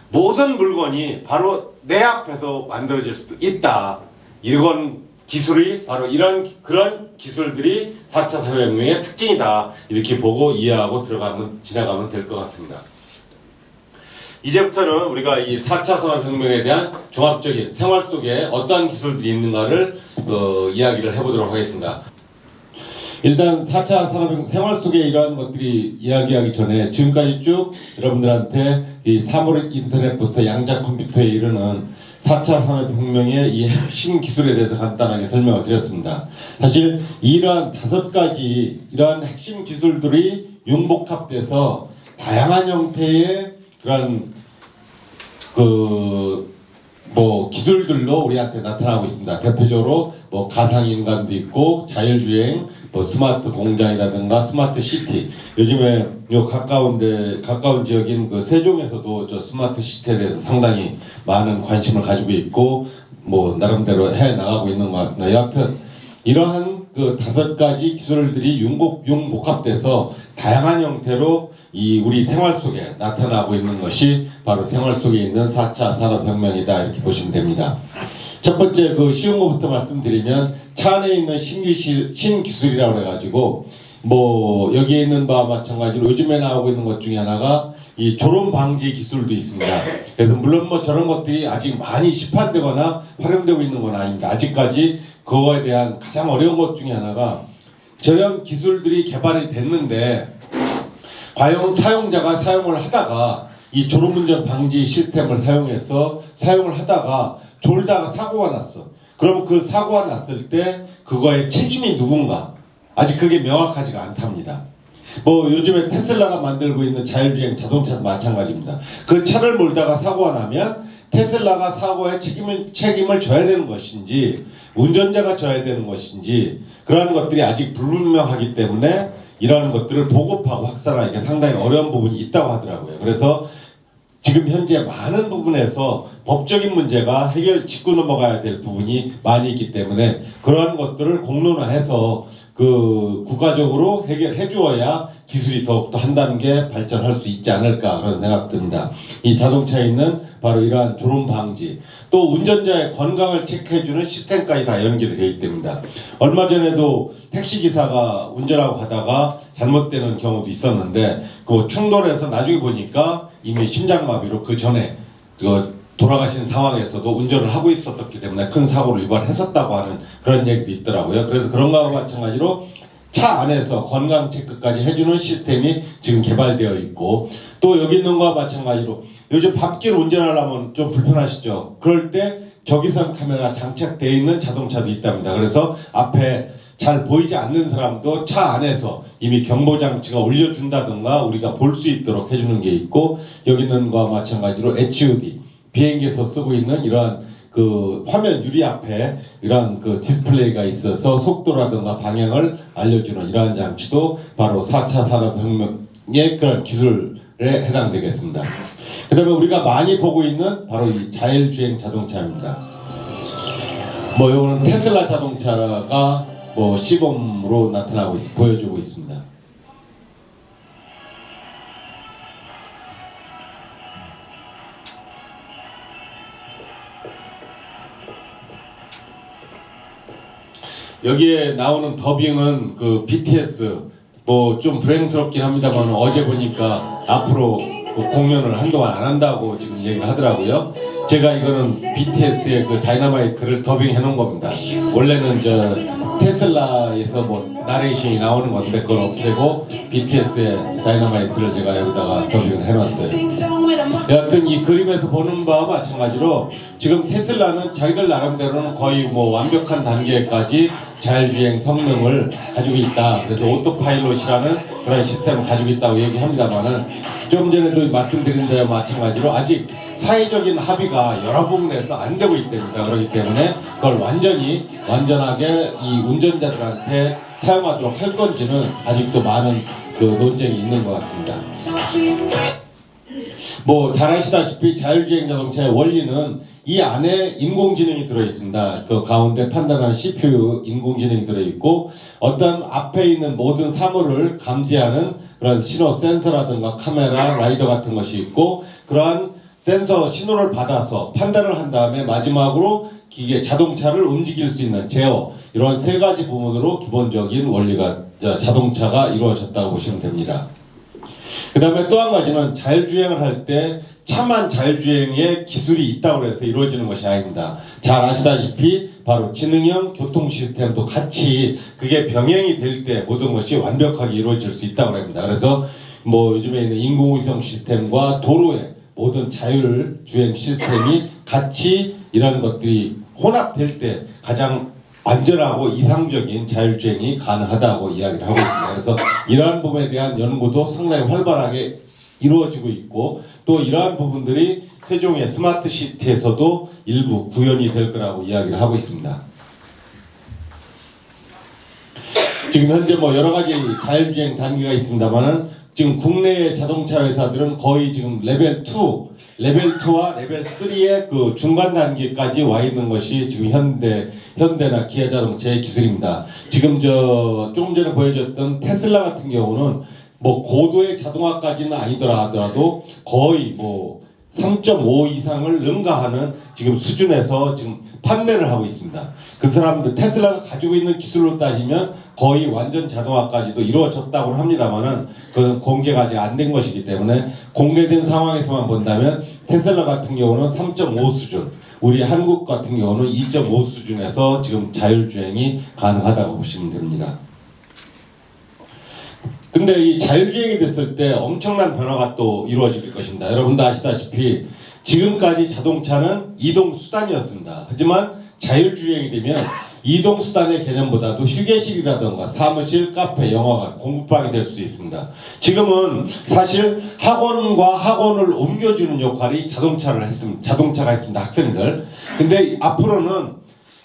모든 물건이 바로 내 앞에서 만들어질 수도 있다. 이런 기술이 바로 그런 기술들이 4차 산업혁명의 특징이다. 이렇게 보고 이해하고 지나가면 될 것 같습니다. 이제부터는 우리가 이 4차 산업혁명에 대한 종합적인 생활 속에 어떠한 기술들이 있는가를 이야기를 해보도록 하겠습니다. 일단 4차 산업혁명 생활 속에 이러한 것들이 이야기하기 전에 지금까지 쭉 여러분들한테 이 사물 인터넷부터 양자 컴퓨터에 이르는 4차 산업혁명의 이 핵심 기술에 대해서 간단하게 설명을 드렸습니다. 사실 이러한 5가지 이러한 핵심 기술들이 융복합돼서 다양한 형태의 그런 기술들로 우리한테 나타나고 있습니다. 대표적으로 가상인간도 있고 자율주행, 스마트 공장이라든가 스마트 시티. 요즘에 요 가까운 지역인 그 세종에서도 저 스마트 시티에 대해서 상당히 많은 관심을 가지고 있고 나름대로 해 나가고 있는 것 같습니다. 여하튼 이러한 그 5가지 기술들이 융복합돼서 다양한 형태로 이 우리 생활 속에 나타나고 있는 것이 바로 생활 속에 있는 4차 산업혁명이다. 이렇게 보시면 됩니다. 첫 번째 그 쉬운 것부터 말씀드리면 차 안에 있는 신기술이라고 해가지고 뭐 여기에 있는 바와 마찬가지로 요즘에 나오고 있는 것 중에 하나가 이 졸음 방지 기술도 있습니다. 그래서 물론 뭐 저런 것들이 아직 많이 시판되거나 활용되고 있는 건 아닙니다. 아직까지 그거에 대한 가장 어려운 것 중에 하나가 저런 기술들이 개발이 됐는데 과연 사용자가 사용을 하다가 이 졸음운전 방지 시스템을 사용해서 사용을 하다가 졸다가 사고가 났어. 그럼 그 사고가 났을 때 그거의 책임이 누군가? 아직 그게 명확하지가 않답니다. 뭐 요즘에 테슬라가 만들고 있는 자율주행 자동차도 마찬가지입니다. 그 차를 몰다가 사고가 나면 테슬라가 사고의 책임을 져야 되는 것인지 운전자가 져야 되는 것인지 그러한 것들이 아직 불분명하기 때문에 이러한 것들을 보급하고 확산하기가 상당히 어려운 부분이 있다고 하더라고요. 그래서 지금 현재 많은 부분에서 법적인 문제가 짚고 넘어가야 될 부분이 많이 있기 때문에 그러한 것들을 공론화해서 그 국가적으로 해결해 주어야 기술이 더욱더 한 단계 발전할 수 있지 않을까 그런 생각 듭니다. 이 자동차에 있는 바로 이러한 졸음 방지 또 운전자의 건강을 체크해주는 시스템까지 다 연결이 되어 있답니다. 얼마 전에도 택시기사가 운전하고 가다가 잘못되는 경우도 있었는데 그 충돌해서 나중에 보니까 이미 심장마비로 그 전에 돌아가신 상황에서도 운전을 하고 있었기 때문에 큰 사고를 유발했었다고 하는 그런 얘기도 있더라고요. 그래서 그런 거와 마찬가지로 차 안에서 건강 체크까지 해주는 시스템이 지금 개발되어 있고 또 여기 있는 거와 마찬가지로 요즘 밤길 운전하려면 좀 불편하시죠. 그럴 때 적외선 카메라 장착되어 있는 자동차도 있답니다. 그래서 앞에 잘 보이지 않는 사람도 차 안에서 이미 경보장치가 올려준다든가 우리가 볼 수 있도록 해주는 게 있고 여기 있는 거와 마찬가지로 HUD 비행기에서 쓰고 있는 이러한 그 화면 유리 앞에 이러한 그 디스플레이가 있어서 속도라든가 방향을 알려주는 이러한 장치도 바로 4차 산업혁명의 그런 기술에 해당되겠습니다. 그 다음에 우리가 많이 보고 있는 바로 이 자율주행 자동차입니다. 뭐 이거는 테슬라 자동차가 뭐 시범으로 나타나고 보여주고 있습니다. 여기에 나오는 더빙은 그 BTS 뭐 좀 불행스럽긴 합니다만 어제 보니까 앞으로 그 공연을 한동안 안 한다고 지금 얘기를 하더라고요. 제가 이거는 BTS의 그 다이너마이트를 더빙해 놓은 겁니다. 원래는 저 테슬라에서 뭐 나레이션이 나오는 건데 그걸 없애고 BTS의 다이너마이트를 제가 여기다가 더빙을 해놨어요. 여하튼 이 그림에서 보는 바와 마찬가지로 지금 테슬라는 자기들 나름대로는 거의 뭐 완벽한 단계까지 자율주행 성능을 가지고 있다. 그래서 오토파일럿이라는 그런 시스템을 가지고 있다고 얘기합니다만은 좀 전에도 말씀드린 데와 마찬가지로 아직 사회적인 합의가 여러 부분에서 안 되고 있답니다. 그렇기 때문에 그걸 완전하게 이 운전자들한테 사용하도록 할 건지는 아직도 많은 그 논쟁이 있는 것 같습니다. 뭐 잘 아시다시피 자율주행 자동차의 원리는 이 안에 인공지능이 들어있습니다. 그 가운데 판단하는 CPU 인공지능이 들어있고 어떤 앞에 있는 모든 사물을 감지하는 그런 신호 센서라든가 카메라, 라이더 같은 것이 있고 그러한 센서 신호를 받아서 판단을 한 다음에 마지막으로 기계 자동차를 움직일 수 있는 제어 이런 세 가지 부분으로 기본적인 원리가 자동차가 이루어졌다고 보시면 됩니다. 그 다음에 또 한 가지는 자율주행을 할 때 차만 자율주행의 기술이 있다고 해서 이루어지는 것이 아닙니다. 잘 아시다시피 바로 지능형 교통 시스템도 같이 그게 병행이 될 때 모든 것이 완벽하게 이루어질 수 있다고 합니다. 그래서 뭐 요즘에 있는 인공위성 시스템과 도로의 모든 자율주행 시스템이 같이 이런 것들이 혼합될 때 가장 안전하고 이상적인 자율주행이 가능하다고 이야기를 하고 있습니다. 그래서 이러한 부분에 대한 연구도 상당히 활발하게 이루어지고 있고 또 이러한 부분들이 세종의 스마트 시티에서도 일부 구현이 될 거라고 이야기를 하고 있습니다. 지금 현재 뭐 여러 가지 자율주행 단계가 있습니다만은 지금 국내의 자동차 회사들은 거의 지금 레벨 2와 레벨 3의 그 중간 단계까지 와 있는 것이 지금 현대나 기아 자동차의 기술입니다. 지금 조금 전에 보여줬던 테슬라 같은 경우는 뭐 고도의 자동화까지는 아니더라 하더라도 거의 뭐 3.5 이상을 능가하는 지금 수준에서 지금 판매를 하고 있습니다. 그 사람들 테슬라가 가지고 있는 기술로 따지면 거의 완전 자동화까지도 이루어졌다고 합니다만은 그건 공개가 아직 안 된 것이기 때문에 공개된 상황에서만 본다면 테슬라 같은 경우는 3.5 수준, 우리 한국 같은 경우는 2.5 수준에서 지금 자율주행이 가능하다고 보시면 됩니다. 근데 이 자율주행이 됐을 때 엄청난 변화가 또 이루어질 것입니다. 여러분도 아시다시피 지금까지 자동차는 이동수단이었습니다. 하지만 자율주행이 되면 이동수단의 개념보다도 휴게실이라든가 사무실, 카페, 영화관, 공부방이 될 수 있습니다. 지금은 사실 학원과 학원을 옮겨주는 역할이 자동차가 했습니다. 학생들. 근데 앞으로는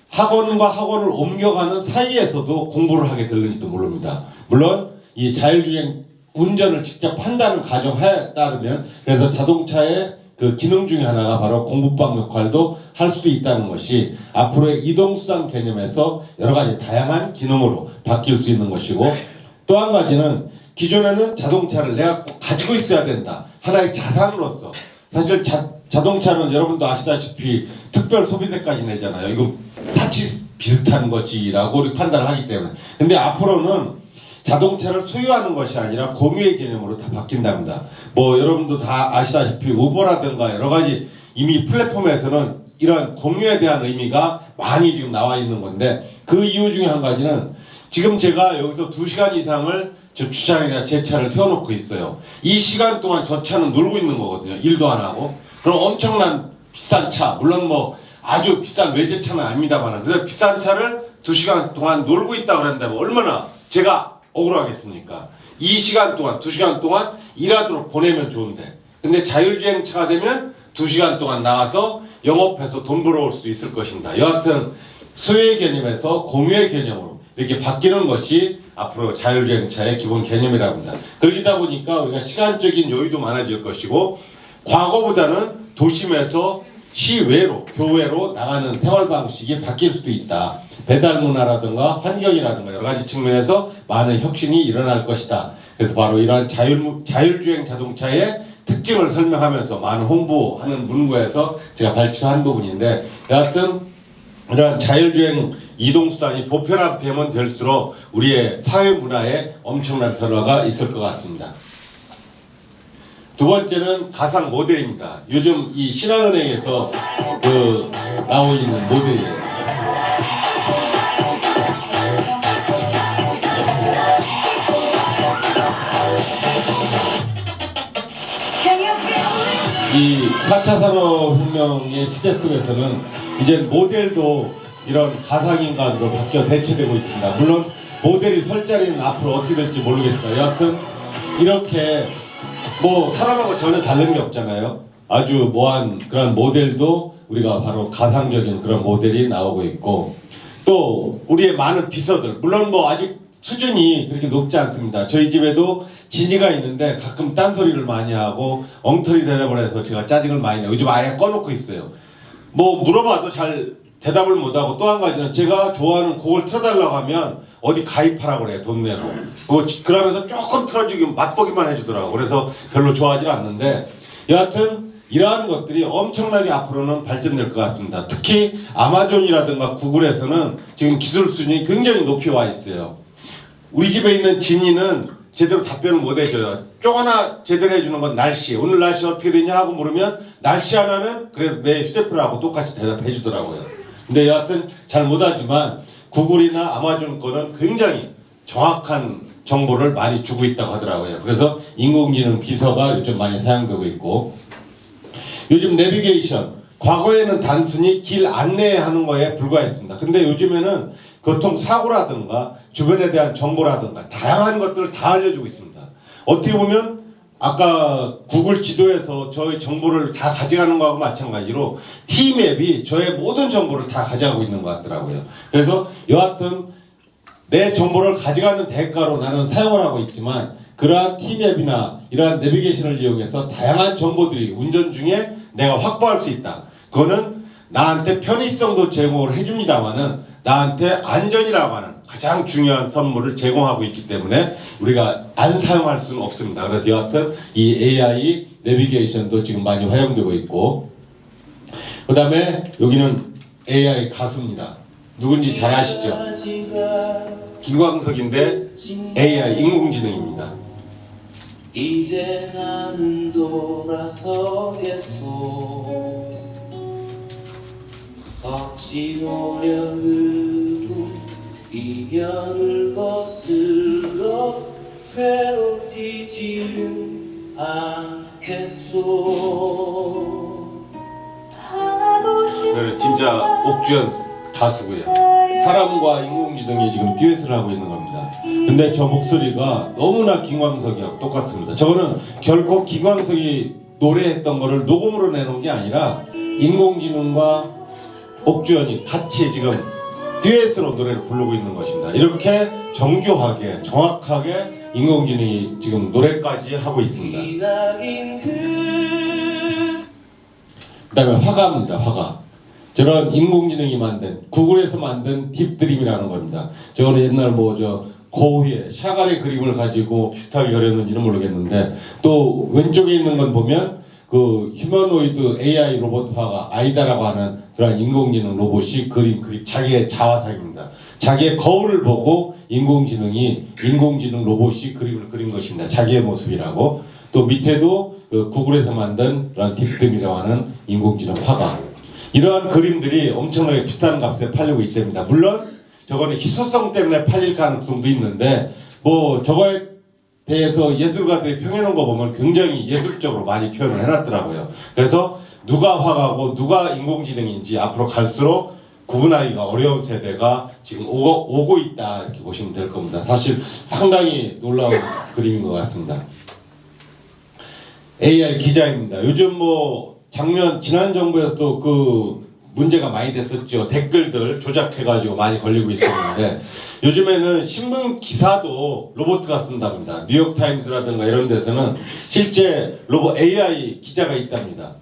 학원과 학원을 옮겨가는 사이에서도 공부를 하게 될는지도 모릅니다. 물론 이 자율주행 운전을 직접 한다는 가정하에 따르면 그래서 자동차의 그 기능 중에 하나가 바로 공부방 역할도 할 수 있다는 것이 앞으로의 이동수단 개념에서 여러 가지 다양한 기능으로 바뀔 수 있는 것이고, 또 한 가지는 기존에는 자동차를 내가 꼭 가지고 있어야 된다. 하나의 자산으로서. 사실 자동차는 여러분도 아시다시피 특별 소비세까지 내잖아요. 이거 사치 비슷한 것이라고 우리 판단을 하기 때문에. 근데 앞으로는 자동차를 소유하는 것이 아니라 공유의 개념으로 다 바뀐답니다. 뭐 여러분도 다 아시다시피 우버라든가 여러 가지 이미 플랫폼에서는 이런 공유에 대한 의미가 많이 지금 나와 있는 건데, 그 이유 중에 한 가지는 지금 제가 여기서 2시간 이상을 저 주차장에다 제 차를 세워놓고 있어요. 이 시간 동안 저 차는 놀고 있는 거거든요. 일도 안 하고. 그럼 엄청난 비싼 차, 물론 뭐 아주 비싼 외제차는 아닙니다만, 근데 비싼 차를 2시간 동안 놀고 있다 그랬는데 얼마나 제가 억울하겠습니까? 이 시간 동안 2시간 동안 일하도록 보내면 좋은데, 근데 자율주행차가 되면 2시간 동안 나가서 영업해서 돈 벌어올 수 있을 것입니다. 여하튼 소유의 개념에서 공유의 개념으로 이렇게 바뀌는 것이 앞으로 자율주행차의 기본 개념이라고 합니다. 그러다 보니까 우리가 시간적인 여유도 많아질 것이고, 과거보다는 도심에서 시외로, 교외로 나가는 생활 방식이 바뀔 수도 있다. 배달 문화라든가 환경이라든가 여러 가지 측면에서 많은 혁신이 일어날 것이다. 그래서 바로 이러한 자율주행 자동차의 특징을 설명하면서 많은 홍보하는 문구에서 제가 발췌한 부분인데, 여하튼 이러한 자율주행 이동수단이 보편화되면 될수록 우리의 사회 문화에 엄청난 변화가 있을 것 같습니다. 두 번째는 가상 모델입니다. 요즘 이 신한은행에서 나오고 있는 모델이에요. 이 4차 산업혁명의 시대 속에서는 이제 모델도 이런 가상인간으로 바뀌어 대체되고 있습니다. 물론 모델이 설 자리는 앞으로 어떻게 될지 모르겠어요. 여하튼 이렇게 뭐 사람하고 전혀 다른 게 없잖아요. 아주 모한 그런 모델도 우리가 바로 가상적인 그런 모델이 나오고 있고, 또 우리의 많은 비서들, 물론 뭐 아직 수준이 그렇게 높지 않습니다. 저희 집에도 지니가 있는데 가끔 딴소리를 많이 하고 엉터리 대답을 해서 제가 짜증을 많이 내요. 요즘 아예 꺼놓고 있어요. 뭐 물어봐도 잘 대답을 못하고, 또 한 가지는 제가 좋아하는 곡을 틀어달라고 하면 어디 가입하라고 그래요. 돈 내고. 그러면서 조금 틀어주기 맛보기만 해주더라고. 그래서 별로 좋아하지 않는데, 여하튼 이러한 것들이 엄청나게 앞으로는 발전될 것 같습니다. 특히 아마존이라든가 구글에서는 지금 기술 수준이 굉장히 높이 와 있어요. 우리 집에 있는 지니는 제대로 답변을 못 해줘요. 쪼가나 제대로 해주는 건 날씨. 오늘 날씨 어떻게 되냐 하고 물으면 날씨 하나는 그래도 내 휴대폰하고 똑같이 대답해 주더라고요. 근데 여하튼 잘 못하지만 구글이나 아마존 거는 굉장히 정확한 정보를 많이 주고 있다고 하더라고요. 그래서 인공지능 비서가 요즘 많이 사용되고 있고, 요즘 내비게이션, 과거에는 단순히 길 안내하는 거에 불과했습니다. 근데 요즘에는 교통사고라든가 주변에 대한 정보라든가 다양한 것들을 다 알려주고 있습니다. 어떻게 보면 아까 구글 지도에서 저의 정보를 다 가져가는 거하고 마찬가지로 T맵이 저의 모든 정보를 다 가져가고 있는 것 같더라고요. 그래서 여하튼 내 정보를 가져가는 대가로 나는 사용을 하고 있지만, 그러한 T맵이나 이러한 내비게이션을 이용해서 다양한 정보들이 운전 중에 내가 확보할 수 있다. 그거는 나한테 편의성도 제공을 해줍니다만은 나한테 안전이라고 하는 가장 중요한 선물을 제공하고 있기 때문에 우리가 안 사용할 수는 없습니다. 그래서 여하튼 이 AI 내비게이션도 지금 많이 활용되고 있고, 그 다음에 여기는 AI 가수입니다. 누군지 잘 아시죠? 김광석인데 AI 인공지능입니다. 이제 나는 돌아서겠소. 억지 노력으로 이면을 거슬러 괴롭히지는 않겠소. 그는 진짜 옥주현 가수고요. 사람과 인공지능이 지금 듀엣을 하고 있는 겁니다. 근데 저 목소리가 너무나 김광석이하고 똑같습니다. 저거는 결코 김광석이 노래했던 거를 녹음으로 내놓은 게 아니라 인공지능과 옥주현이 같이 지금 듀엣으로 노래를 부르고 있는 것입니다. 이렇게 정교하게 정확하게 인공지능이 지금 노래까지 하고 있습니다. 그 다음에 화가입니다. 화가. 저런 인공지능이 만든, 구글에서 만든 딥드림이라는 겁니다. 저거는 옛날 고흐의 샤갈의 그림을 가지고 비슷하게 그렸는지는 모르겠는데, 또 왼쪽에 있는 건 보면 그 휴머노이드 AI 로봇 화가 아이다라고 하는 그런 인공지능 로봇이 그린 자기의 자화상입니다. 자기의 거울을 보고 인공지능 로봇이 그림을 그린 것입니다. 자기의 모습이라고. 또 밑에도 그 구글에서 만든 그런 딥드림이라고 하는 인공지능 화가. 이러한 그림들이 엄청나게 비싼 값에 팔리고 있답니다. 물론 저거는 희소성 때문에 팔릴 가능성도 있는데 저거에 대해서 예술가들이 평해놓은 거 보면 굉장히 예술적으로 많이 표현을 해놨더라고요. 그래서 누가 화가고 누가 인공지능인지 앞으로 갈수록 구분하기가 어려운 세대가 지금 오고 있다, 이렇게 보시면 될 겁니다. 사실 상당히 놀라운 그림인 것 같습니다. AI 기자입니다. 요즘 지난 정부에서도 그 문제가 많이 됐었죠. 댓글들 조작해가지고 많이 걸리고 있었는데 요즘에는 신문 기사도 로봇가 쓴답니다. 뉴욕타임스라든가 이런 데서는 실제 로봇 AI 기자가 있답니다.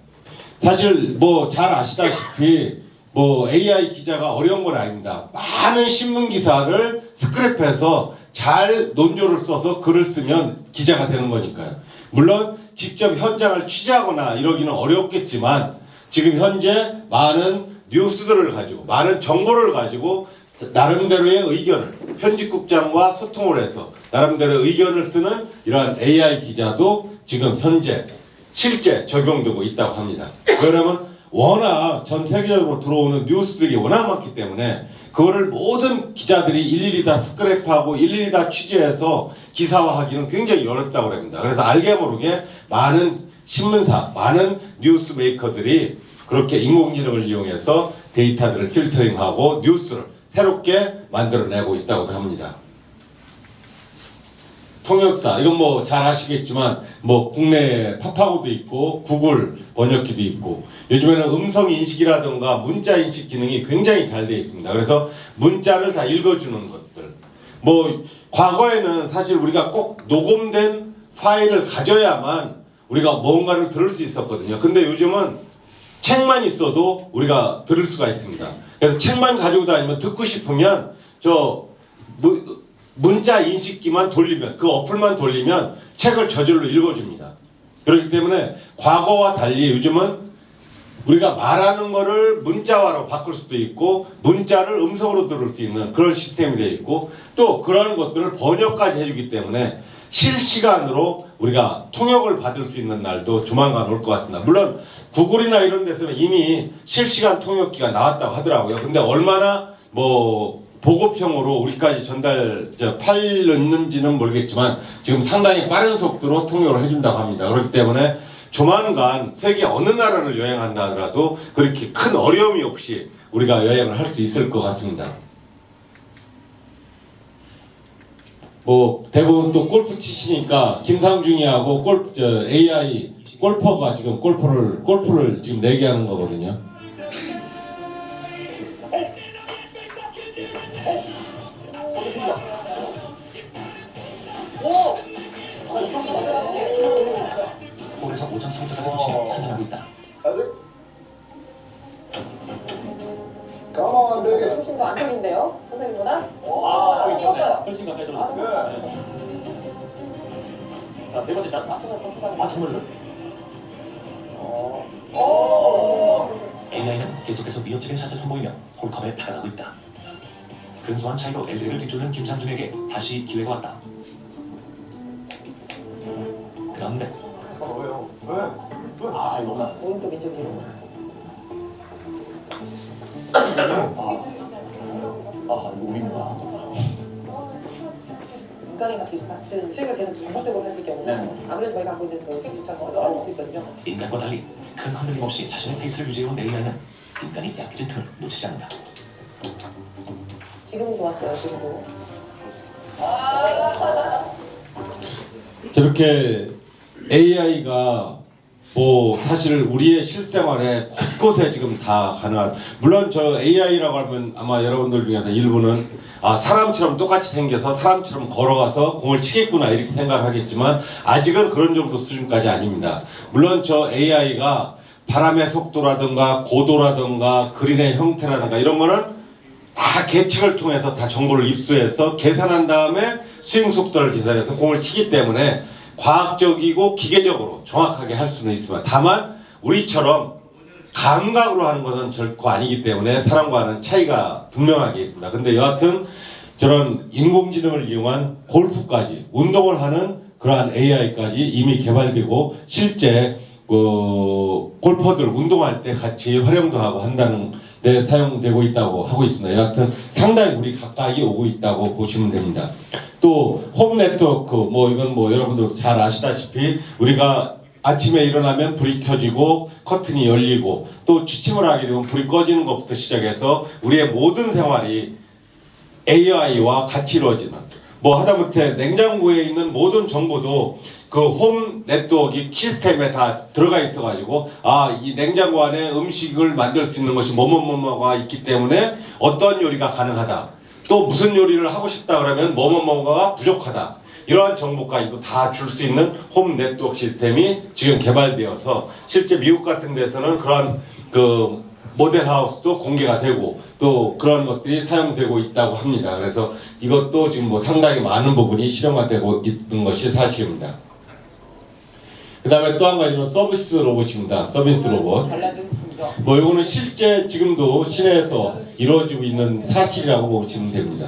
사실 잘 아시다시피 AI 기자가 어려운 건 아닙니다. 많은 신문 기사를 스크랩해서 잘 논조를 써서 글을 쓰면 기자가 되는 거니까요. 물론 직접 현장을 취재하거나 이러기는 어렵겠지만 지금 현재 많은 뉴스들을 가지고 많은 정보를 가지고 나름대로의 의견을 편집국장과 소통을 해서 나름대로 의견을 쓰는 이러한 AI 기자도 지금 현재 실제 적용되고 있다고 합니다. 왜냐하면 워낙 전 세계적으로 들어오는 뉴스들이 워낙 많기 때문에 그거를 모든 기자들이 일일이 다 스크랩하고 일일이 다 취재해서 기사화하기는 굉장히 어렵다고 합니다. 그래서 알게 모르게 많은 신문사, 많은 뉴스 메이커들이 그렇게 인공지능을 이용해서 데이터들을 필터링하고 뉴스를 새롭게 만들어내고 있다고 합니다. 통역사, 이건 잘 아시겠지만 국내 파파고도 있고 구글 번역기도 있고 요즘에는 음성 인식이라든가 문자 인식 기능이 굉장히 잘 되어 있습니다. 그래서 문자를 다 읽어주는 것들. 과거에는 사실 우리가 꼭 녹음된 파일을 가져야만 우리가 뭔가를 들을 수 있었거든요. 근데 요즘은 책만 있어도 우리가 들을 수가 있습니다. 그래서 책만 가지고 다니면 듣고 싶으면 문자 인식기만 돌리면, 그 어플만 돌리면 책을 저절로 읽어줍니다. 그렇기 때문에 과거와 달리 요즘은 우리가 말하는 거를 문자화로 바꿀 수도 있고 문자를 음성으로 들을 수 있는 그런 시스템이 되어 있고 또 그런 것들을 번역까지 해주기 때문에 실시간으로 우리가 통역을 받을 수 있는 날도 조만간 올 것 같습니다. 물론 구글이나 이런 데서는 이미 실시간 통역기가 나왔다고 하더라고요. 근데 얼마나 보급형으로 우리까지 팔렸는지는 모르겠지만 지금 상당히 빠른 속도로 통역을 해준다고 합니다. 그렇기 때문에 조만간 세계 어느 나라를 여행한다 하더라도 그렇게 큰 어려움이 없이 우리가 여행을 할 수 있을 것 같습니다. 대부분 또 골프 치시니까 김상중이하고 AI 골퍼가 지금 골프를 지금 내기하는 거거든요. 홀에서 5점 상승까지 치고 승리하고 있다. 수신도 안 틀린데요? 세 번째 샷. 정말로? AI는 계속해서 위협적인 샷을 선보이며 홀컵에 다가가고 있다. 근소한 차이로 엘리를 뒤쫓는 김상준에게 다시 기회가 왔다. 그런데 왜요? 왜? 너무나 오른쪽 왼쪽 뒤로. 이거 우입니다. 인간이랑 같은 스윙을 계속 반복적으로 했을 경우는 네. 아무래도 저희가 갖고 있는 그 킥조차가 어려울 수 있거든요. 인간과 달리 큰 흔들림 없이 자신의 페이스를 유지해온 AI는 인간이 약해진 틈을 놓치지 않는다. 지금은 좋았어요. 지금도. 저렇게 AI가 뭐 사실 우리의 실생활에 곳곳에 지금 다 가능한, 물론 저 AI라고 하면 아마 여러분들 중에서 일부는 사람처럼 똑같이 생겨서 사람처럼 걸어가서 공을 치겠구나 이렇게 생각하겠지만 아직은 그런 정도 수준까지 아닙니다. 물론 저 AI가 바람의 속도라든가 고도라든가 그린의 형태라든가 이런 거는 다 계측을 통해서 다 정보를 입수해서 계산한 다음에 스윙 속도를 계산해서 공을 치기 때문에 과학적이고 기계적으로 정확하게 할 수는 있지만, 다만 우리처럼 감각으로 하는 것은 결코 아니기 때문에 사람과는 차이가 분명하게 있습니다. 근데 여하튼 저런 인공지능을 이용한 골프까지, 운동을 하는 그러한 AI까지 이미 개발되고 실제 골퍼들 운동할 때 같이 활용도 하고 한다는 데 사용되고 있다고 하고 있습니다. 여하튼 상당히 우리 가까이 오고 있다고 보시면 됩니다. 또 홈 네트워크, 이건 여러분들 잘 아시다시피 우리가 아침에 일어나면 불이 켜지고 커튼이 열리고 또 취침을 하게 되면 불이 꺼지는 것부터 시작해서 우리의 모든 생활이 AI와 같이 이루어지는, 하다못해 냉장고에 있는 모든 정보도 그 홈 네트워크 시스템에 다 들어가 있어가지고 이 냉장고 안에 음식을 만들 수 있는 것이 뭐뭐뭐가 있기 때문에 어떤 요리가 가능하다, 또 무슨 요리를 하고 싶다 그러면 뭐뭐뭐가 부족하다, 이러한 정보까지도 다 줄 수 있는 홈 네트워크 시스템이 지금 개발되어서 실제 미국 같은 데서는 그러한 그 모델하우스도 공개가 되고 또 그런 것들이 사용되고 있다고 합니다. 그래서 이것도 지금 상당히 많은 부분이 실용화되고 있는 것이 사실입니다. 그 다음에 또 한 가지는 서비스 로봇입니다. 서비스 로봇. 달라진 분이죠. 이거는 실제 지금도 시내에서 이루어지고 있는 사실이라고 보시면 됩니다.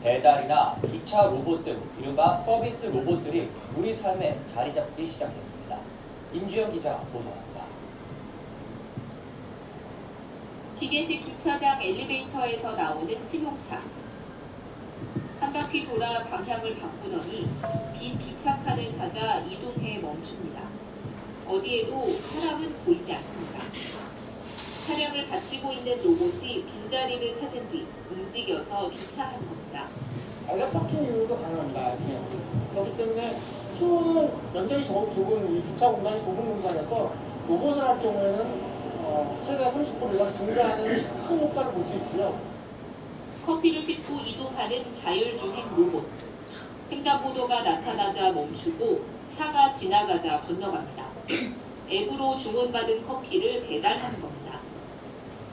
배달이나 주차 로봇 등 이른바 서비스 로봇들이 우리 삶에 자리 잡기 시작했습니다. 임주영 기자 보도합니다. 기계식 주차장 엘리베이터에서 나오는 승용차. 한 바퀴 돌아 방향을 바꾸더니 빈 주차칸을 찾아 이동해 멈춥니다. 어디에도 사람은 보이지 않습니다. 차량을 받치고 있는 로봇이 빈자리를 찾은 뒤 움직여서 주차하는 겁니다. 자기가 파킹 이유도 가능합니다. 그렇기 때문에 수는 면적이 좁은 이 주차 공간이 좁은 공간에서 로봇을 할 경우에는 최대 30% 이상 증가하는 큰 효과를 볼 수 있고요. 커피를 싣고 이동하는 자율주행 로봇. 횡단보도가 나타나자 멈추고 차가 지나가자 건너갑니다. 앱으로 주문받은 커피를 배달하는 겁니다.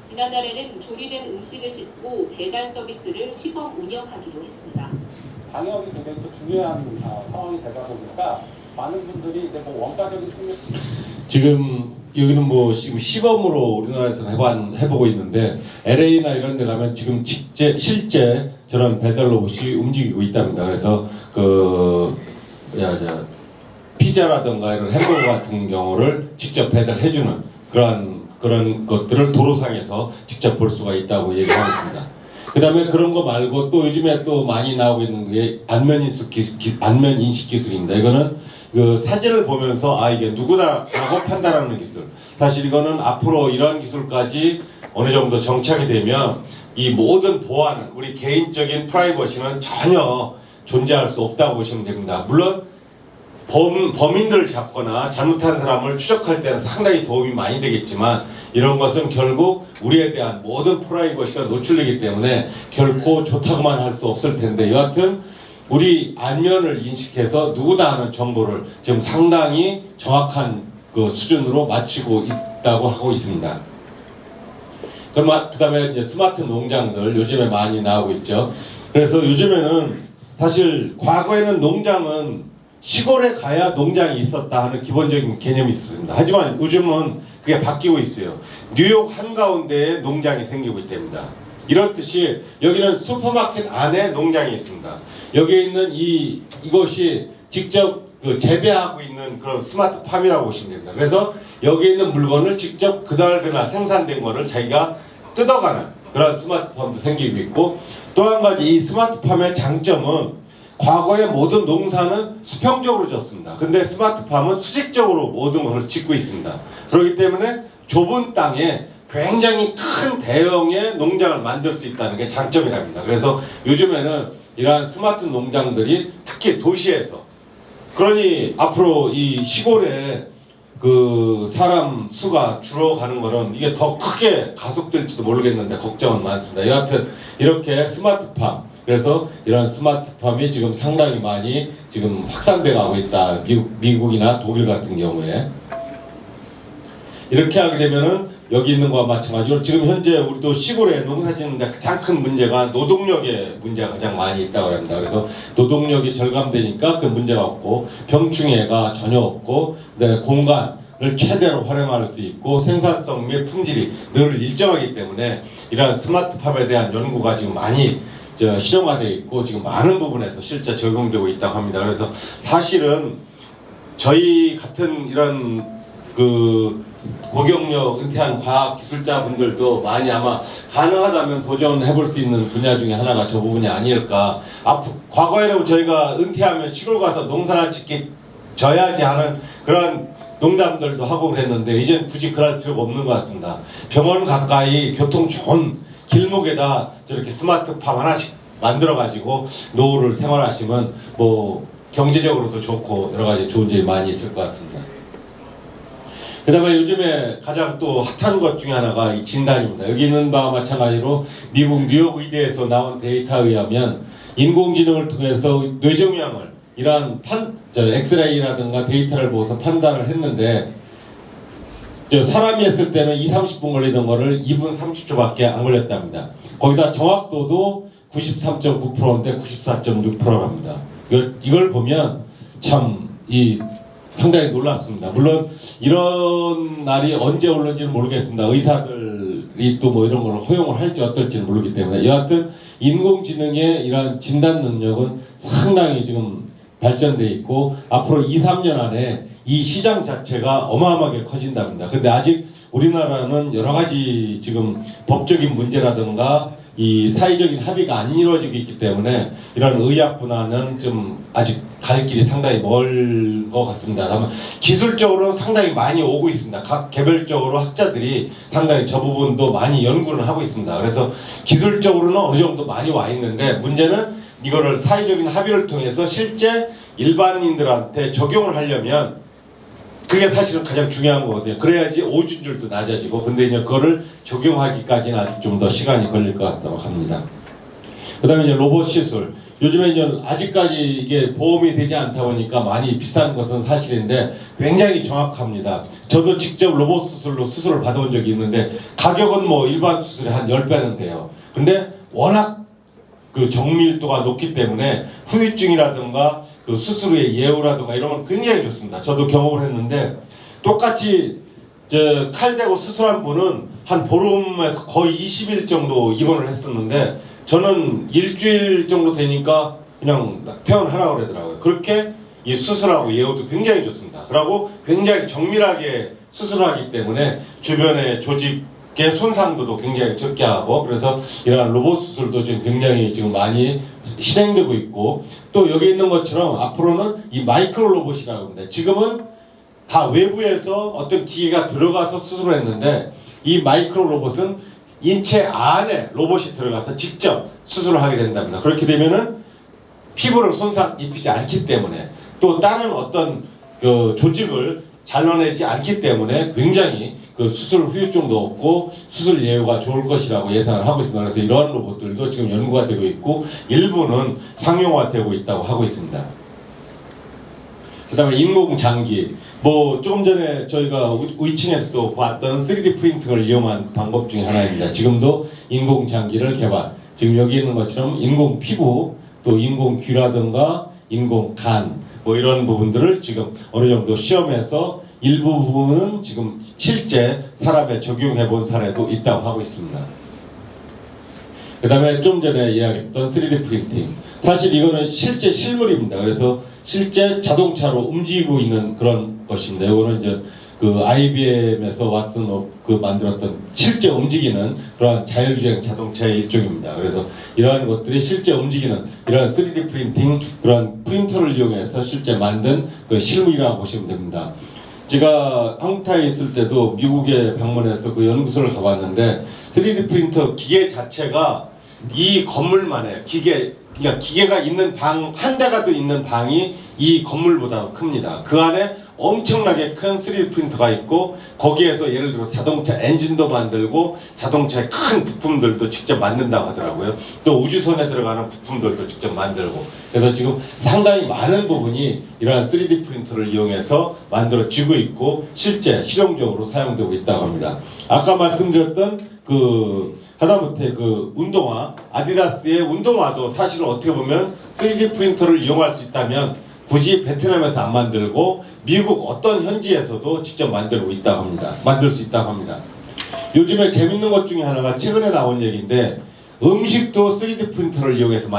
지난달에는 조리된 음식을 싣고 배달 서비스를 시범 운영하기도 했습니다. 방역이 굉장히 또 중요한 상황이 되다 보니까 많은 분들이 이제 원가적인 충격. 지금 여기는 지금 시범으로 우리나라에서는 해보고 있는데 LA나 이런 데 가면 지금 실제 저런 배달 로봇이 움직이고 있답니다. 그래서 피자라든가 이런 햄버거 같은 경우를 직접 배달해주는 그런 것들을 도로상에서 직접 볼 수가 있다고 얘기하고 있습니다. 그 다음에 그런 거 말고 또 요즘에 또 많이 나오고 있는 게 안면 인식 기술입니다. 이거는 그 사진을 보면서 이게 누구다라고 판단하는 기술. 사실 이거는 앞으로 이런 기술까지 어느 정도 정착이 되면 이 모든 보안은, 우리 개인적인 프라이버시는 전혀 존재할 수 없다고 보시면 됩니다. 물론 범인들을 잡거나 잘못한 사람을 추적할 때는 상당히 도움이 많이 되겠지만 이런 것은 결국 우리에 대한 모든 프라이버시가 노출되기 때문에 결코 좋다고만 할 수 없을 텐데, 여하튼 우리 안면을 인식해서 누구다 하는 정보를 지금 상당히 정확한 그 수준으로 맞추고 있다고 하고 있습니다. 그 다음에 이제 스마트 농장들 요즘에 많이 나오고 있죠. 그래서 요즘에는 사실 과거에는 농장은 시골에 가야 농장이 있었다 하는 기본적인 개념이 있습니다. 하지만 요즘은 그게 바뀌고 있어요. 뉴욕 한가운데에 농장이 생기고 있답니다. 이렇듯이 여기는 슈퍼마켓 안에 농장이 있습니다. 여기에 있는 이것이 직접 재배하고 있는 그런 스마트팜이라고 보시면 됩니다. 그래서 여기에 있는 물건을 직접 그날 생산된 거를 자기가 뜯어가는 그런 스마트팜도 생기고 있고, 또 한 가지 이 스마트팜의 장점은 과거의 모든 농사는 수평적으로 졌습니다. 근데 스마트팜은 수직적으로 모든 것을 짓고 있습니다. 그렇기 때문에 좁은 땅에 굉장히 큰 대형의 농장을 만들 수 있다는 게 장점이랍니다. 그래서 요즘에는 이러한 스마트 농장들이 특히 도시에서, 그러니 앞으로 이 시골에 그 사람 수가 줄어가는 거는 이게 더 크게 가속될지도 모르겠는데 걱정은 많습니다. 여하튼 이렇게 스마트팜, 그래서 이런 스마트팜이 지금 상당히 많이 지금 확산돼 가고 있다. 미국이나 독일 같은 경우에. 이렇게 하게 되면은 여기 있는 거와 마찬가지로 지금 현재 우리도 시골에 농사 짓는데 가장 큰 문제가 노동력의 문제가 가장 많이 있다고 합니다. 그래서 노동력이 절감되니까 그 문제가 없고, 병충해가 전혀 없고, 공간을 최대로 활용할 수 있고, 생산성 및 품질이 늘 일정하기 때문에 이러한 스마트팜에 대한 연구가 지금 많이 실용화되어 있고 지금 많은 부분에서 실제 적용되고 있다고 합니다. 그래서 사실은 저희 같은 이런 고경력 은퇴한 과학기술자분들도 많이 아마 가능하다면 도전해볼 수 있는 분야 중에 하나가 저 부분이 아닐까. 과거에는 저희가 은퇴하면 시골 가서 농사나 져야지 하는 그런 농담들도 하고 그랬는데 이젠 굳이 그럴 필요가 없는 것 같습니다. 병원 가까이 교통 좋은 길목에다 저렇게 스마트팜 하나씩 만들어가지고 노후를 생활하시면 뭐 경제적으로도 좋고 여러 가지 좋은 점이 많이 있을 것 같습니다. 그 다음에 요즘에 가장 또 핫한 것 중에 하나가 이 진단입니다. 여기 있는 바와 마찬가지로 미국 뉴욕 의대에서 나온 데이터에 의하면 인공지능을 통해서 뇌종양을 이러한 엑스레이라든가 데이터를 보고서 판단을 했는데, 사람이 했을 때는 2~30분 걸리던 거를 2분 30초밖에 안 걸렸답니다. 거기다 정확도도 93.9%인데 94.6%랍니다. 이걸 보면 참 상당히 놀랐습니다. 물론 이런 날이 언제 올는지는 모르겠습니다. 의사들이 또 뭐 이런 걸 허용을 할지 어떨지는 모르기 때문에. 여하튼 인공지능의 이러한 진단 능력은 상당히 지금 발전돼 있고 앞으로 2~3년 안에 이 시장 자체가 어마어마하게 커진답니다. 근데 아직 우리나라는 여러 가지 지금 법적인 문제라든가 이 사회적인 합의가 안 이루어지고 있기 때문에 이런 의학 분야는 좀 아직 갈 길이 상당히 멀 것 같습니다. 다만 기술적으로 상당히 많이 오고 있습니다. 각 개별적으로 학자들이 상당히 저 부분도 많이 연구를 하고 있습니다. 그래서 기술적으로는 어느 정도 많이 와 있는데 문제는 이거를 사회적인 합의를 통해서 실제 일반인들한테 적용을 하려면 그게 사실은 가장 중요한 거거든요. 그래야지 오준율도 낮아지고, 근데 이제 그거를 적용하기까지는 아직 좀 더 시간이 걸릴 것 같다고 합니다. 그 다음에 이제 로봇 시술. 요즘에 이제 아직까지 이게 보험이 되지 않다 보니까 많이 비싼 것은 사실인데 굉장히 정확합니다. 저도 직접 로봇 수술로 수술을 받아본 적이 있는데 가격은 뭐 일반 수술의 한 10배는 돼요. 근데 워낙 그 정밀도가 높기 때문에 후유증이라든가 그 수술 후의 예후라든가 이런 건 굉장히 좋습니다. 저도 경험을 했는데 똑같이 칼 대고 수술한 분은 한 보름에서 거의 20일 정도 입원을 했었는데 저는 일주일 정도 되니까 그냥 퇴원하라고 그러더라고요. 그렇게 이 수술하고 예후도 굉장히 좋습니다. 그리고 굉장히 정밀하게 수술하기 때문에 주변의 조직의 손상도도 굉장히 적게 하고, 그래서 이러한 로봇 수술도 지금 굉장히 지금 많이 실행되고 있고, 또 여기 있는 것처럼 앞으로는 이 마이크로 로봇이라고 합니다. 지금은 다 외부에서 어떤 기계가 들어가서 수술을 했는데 이 마이크로 로봇은 인체 안에 로봇이 들어가서 직접 수술을 하게 된답니다. 그렇게 되면은 피부를 손상 입히지 않기 때문에 또 다른 어떤 그 조직을 잘라내지 않기 때문에 굉장히 그 수술 후유증도 없고 수술 예후가 좋을 것이라고 예상을 하고 있습니다. 그래서 이러한 로봇들도 지금 연구가 되고 있고 일부는 상용화되고 있다고 하고 있습니다. 그 다음에 인공장기, 뭐 조금 전에 저희가 위층에서도 봤던 3D 프린팅을 이용한 방법 중에 하나입니다. 지금도 인공장기를 개발, 지금 여기 있는 것처럼 인공 피부, 또 인공 귀라든가 인공 간, 뭐 이런 부분들을 지금 어느 정도 시험에서 일부 부분은 지금 실제 사람에 적용해 본 사례도 있다고 하고 있습니다. 그 다음에 좀 전에 이야기했던 3D 프린팅. 사실 이거는 실제 실물입니다. 그래서 실제 자동차로 움직이고 있는 그런 것입니다. 이거는 이제 그 IBM에서 왓슨 그 만들었던 실제 움직이는 그러한 자율주행 자동차의 일종입니다. 그래서 이러한 것들이 실제 움직이는 이러한 3D 프린팅 그러한 프린터를 이용해서 실제 만든 그 실물이라고 보시면 됩니다. 제가 한국타에 있을 때도 미국에 방문해서 그 연구소를 가봤는데 3D 프린터 기계 자체가 이 건물만의 그러니까 기계가 있는 방 한 대가 더 있는 방이 이 건물보다 큽니다. 그 안에 엄청나게 큰 3D 프린터가 있고 거기에서 예를 들어 자동차 엔진도 만들고 자동차의 큰 부품들도 직접 만든다고 하더라고요. 또 우주선에 들어가는 부품들도 직접 만들고 그래서 지금 상당히 많은 부분이 이러한 3D 프린터를 이용해서 만들어지고 있고 실제 실용적으로 사용되고 있다고 합니다. 아까 말씀드렸던 그 하다못해 그 운동화 아디다스의 운동화도 사실은 어떻게 보면 3D 프린터를 이용할 수 있다면 굳이 베트남에서 안 만들고 미국 어떤 현지에서도 직접 만들고 있다고 합니다. 만들 수 있다고 합니다. 요즘에 재밌는 것 중에 하나가 최근에 나온 얘기인데 음식도 3D 프린터를 이용해서